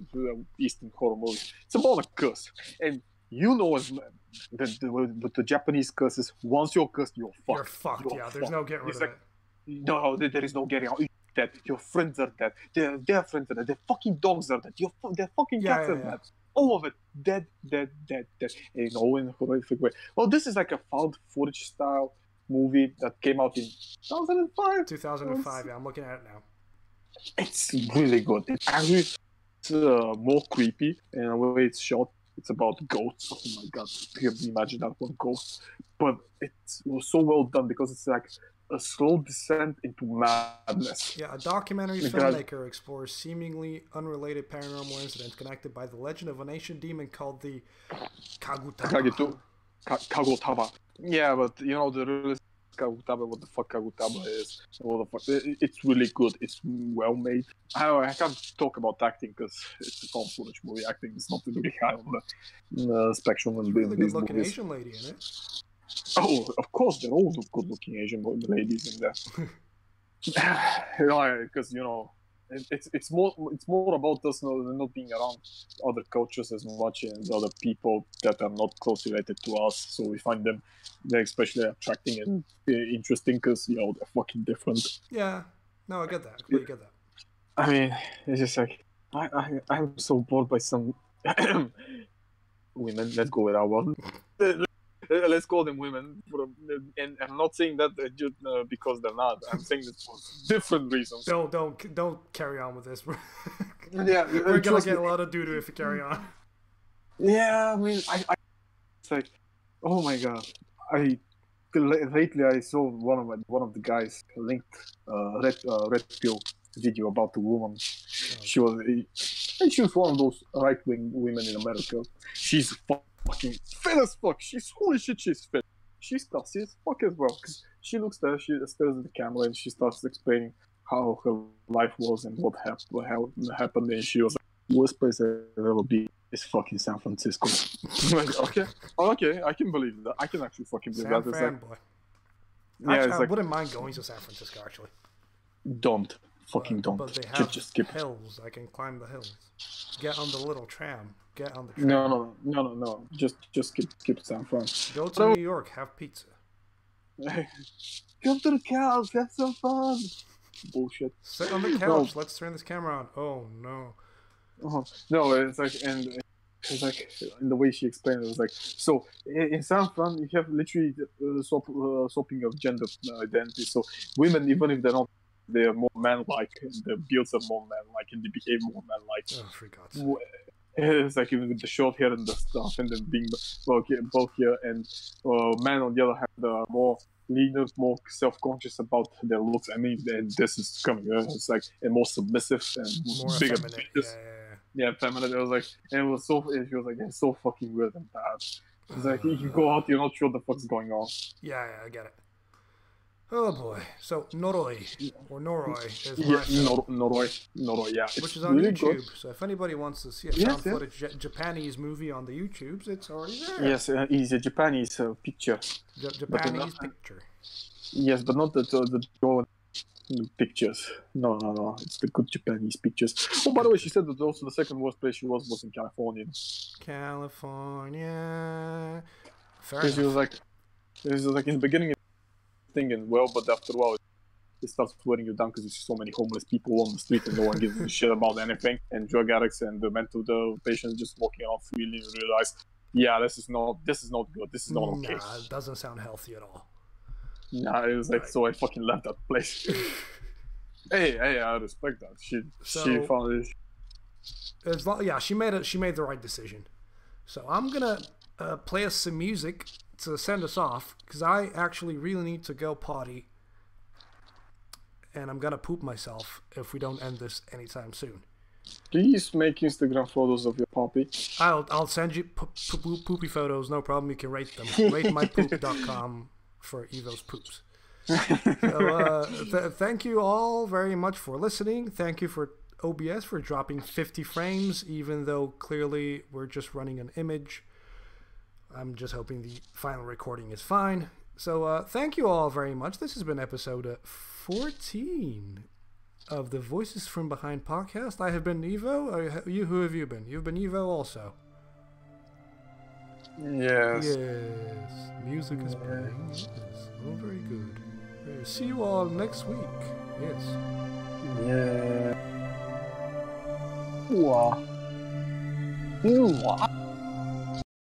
Eastern horror movies. It's about a curse, and the Japanese curses. Once you're cursed, you're fucked. You're fucked. There's no getting rid of it. No, there is no getting out. You're dead. Your friends are dead. Their friends are dead. Their fucking dogs are dead. Their fucking cats are dead. All of it, dead. In a horrific way. Well, this is like a found footage style movie that came out in 2005. 2005, yeah, I'm looking at it now. It's really good. It's actually more creepy in a way it's shot. It's about ghosts. Oh my god, can you imagine that one, ghosts? But it was so well done because it's like a slow descent into madness. Yeah, a documentary filmmaker explores seemingly unrelated paranormal incidents connected by the legend of an ancient demon called the Kagutaba. Kagutaba. Yeah, but you know the real Kagutaba, what the fuck Kagutaba is. It's really good. It's well made. I can't talk about acting because it's a found footage movie. Acting is not really high on the spectrum. There's a really good looking Asian lady in it. Oh, of course, they're all good looking Asian ladies in there. Because it's more about us not being around other cultures as much and other people that are not close related to us. So we find them they're especially attracting and interesting because they're fucking different. Yeah, no, I get that. I completely get that. I mean, it's just like I'm so bored by some women. Let's go with that one. Let's call them women, and I'm not saying that just because they're not. I'm saying this for different reasons. Don't carry on with this. Yeah, we're gonna get a lot of doodoo if you carry on. Yeah, I mean, it's like, oh my god, lately I saw one of the guys linked red pill video about the woman. She was one of those right wing women in America. She's fucking fit as fuck. She's holy shit. She's fit. She's classy as fuck as well. Cause she looks there. She stares at the camera and she starts explaining how her life was and what happened. And she was like, "Worst place I've ever been is fucking San Francisco." Like, okay, I can believe that. I can actually fucking believe that. It's like, boy. Yeah, actually, I wouldn't mind going to San Francisco actually. Don't. Fucking don't. But they have just skip hills. I can climb the hills. Get on the little tram. Get on the tram. No. Just skip San Fran. Go to New York. Have pizza. Come to the couch. Have some fun. Bullshit. Sit on the couch. No. Let's turn this camera on. Oh no. No, it's like in the way she explained it was like, so in San Fran you have literally swapping of gender identity. So women, even if they are more man-like, and their builds are more man-like, and they behave more man-like. Oh, for God's sake. It's like even with the short hair and the stuff, and then being bulkier, and men on the other hand are more leaner, more self-conscious about their looks. I mean, and this is coming. It's like and more submissive and more bigger. Yeah, feminine. It was like, and it was so. She was like, it's so fucking weird and bad. It's like you go out, you're not sure what the fuck's going on. Yeah, I get it. Oh boy. So Noroi is Noroi, yeah. Which is on really YouTube. Good. So if anybody wants to see a found footage Japanese movie on the YouTubes, it's already there. Yes, it's a Japanese picture. Japanese picture. Yes, but not the pictures. No. It's the good Japanese pictures. Oh, by the way, she said that also the second worst place she was in California. California. She was like in the beginning. And well, but after a while it starts wearing you down because you see so many homeless people on the street and no one gives a shit about anything, and drug addicts and the patients just walking around freely and realize, yeah, this is not good, this is not okay. Nah, it doesn't sound healthy at all. Nah, it was like right. So I fucking left that place. hey, I respect that. She found it. She made the right decision. So I'm gonna play us some music to send us off, because I actually really need to go potty, and I'm gonna poop myself if we don't end this anytime soon. Please make Instagram photos of your puppy. I'll send you poopy photos, no problem. You can rate them. RateMyPoop.com for Evo's poops. So, thank you all very much for listening. Thank you for OBS for dropping 50 frames, even though clearly we're just running an image. I'm just hoping the final recording is fine. So thank you all very much. This has been episode 14 of the Voices from Behind podcast. I have been Evo. Who have you been? You've been Evo also. Yes. Music is playing. Yes. Oh, very good. See you all next week. Yes. Yeah. Wow.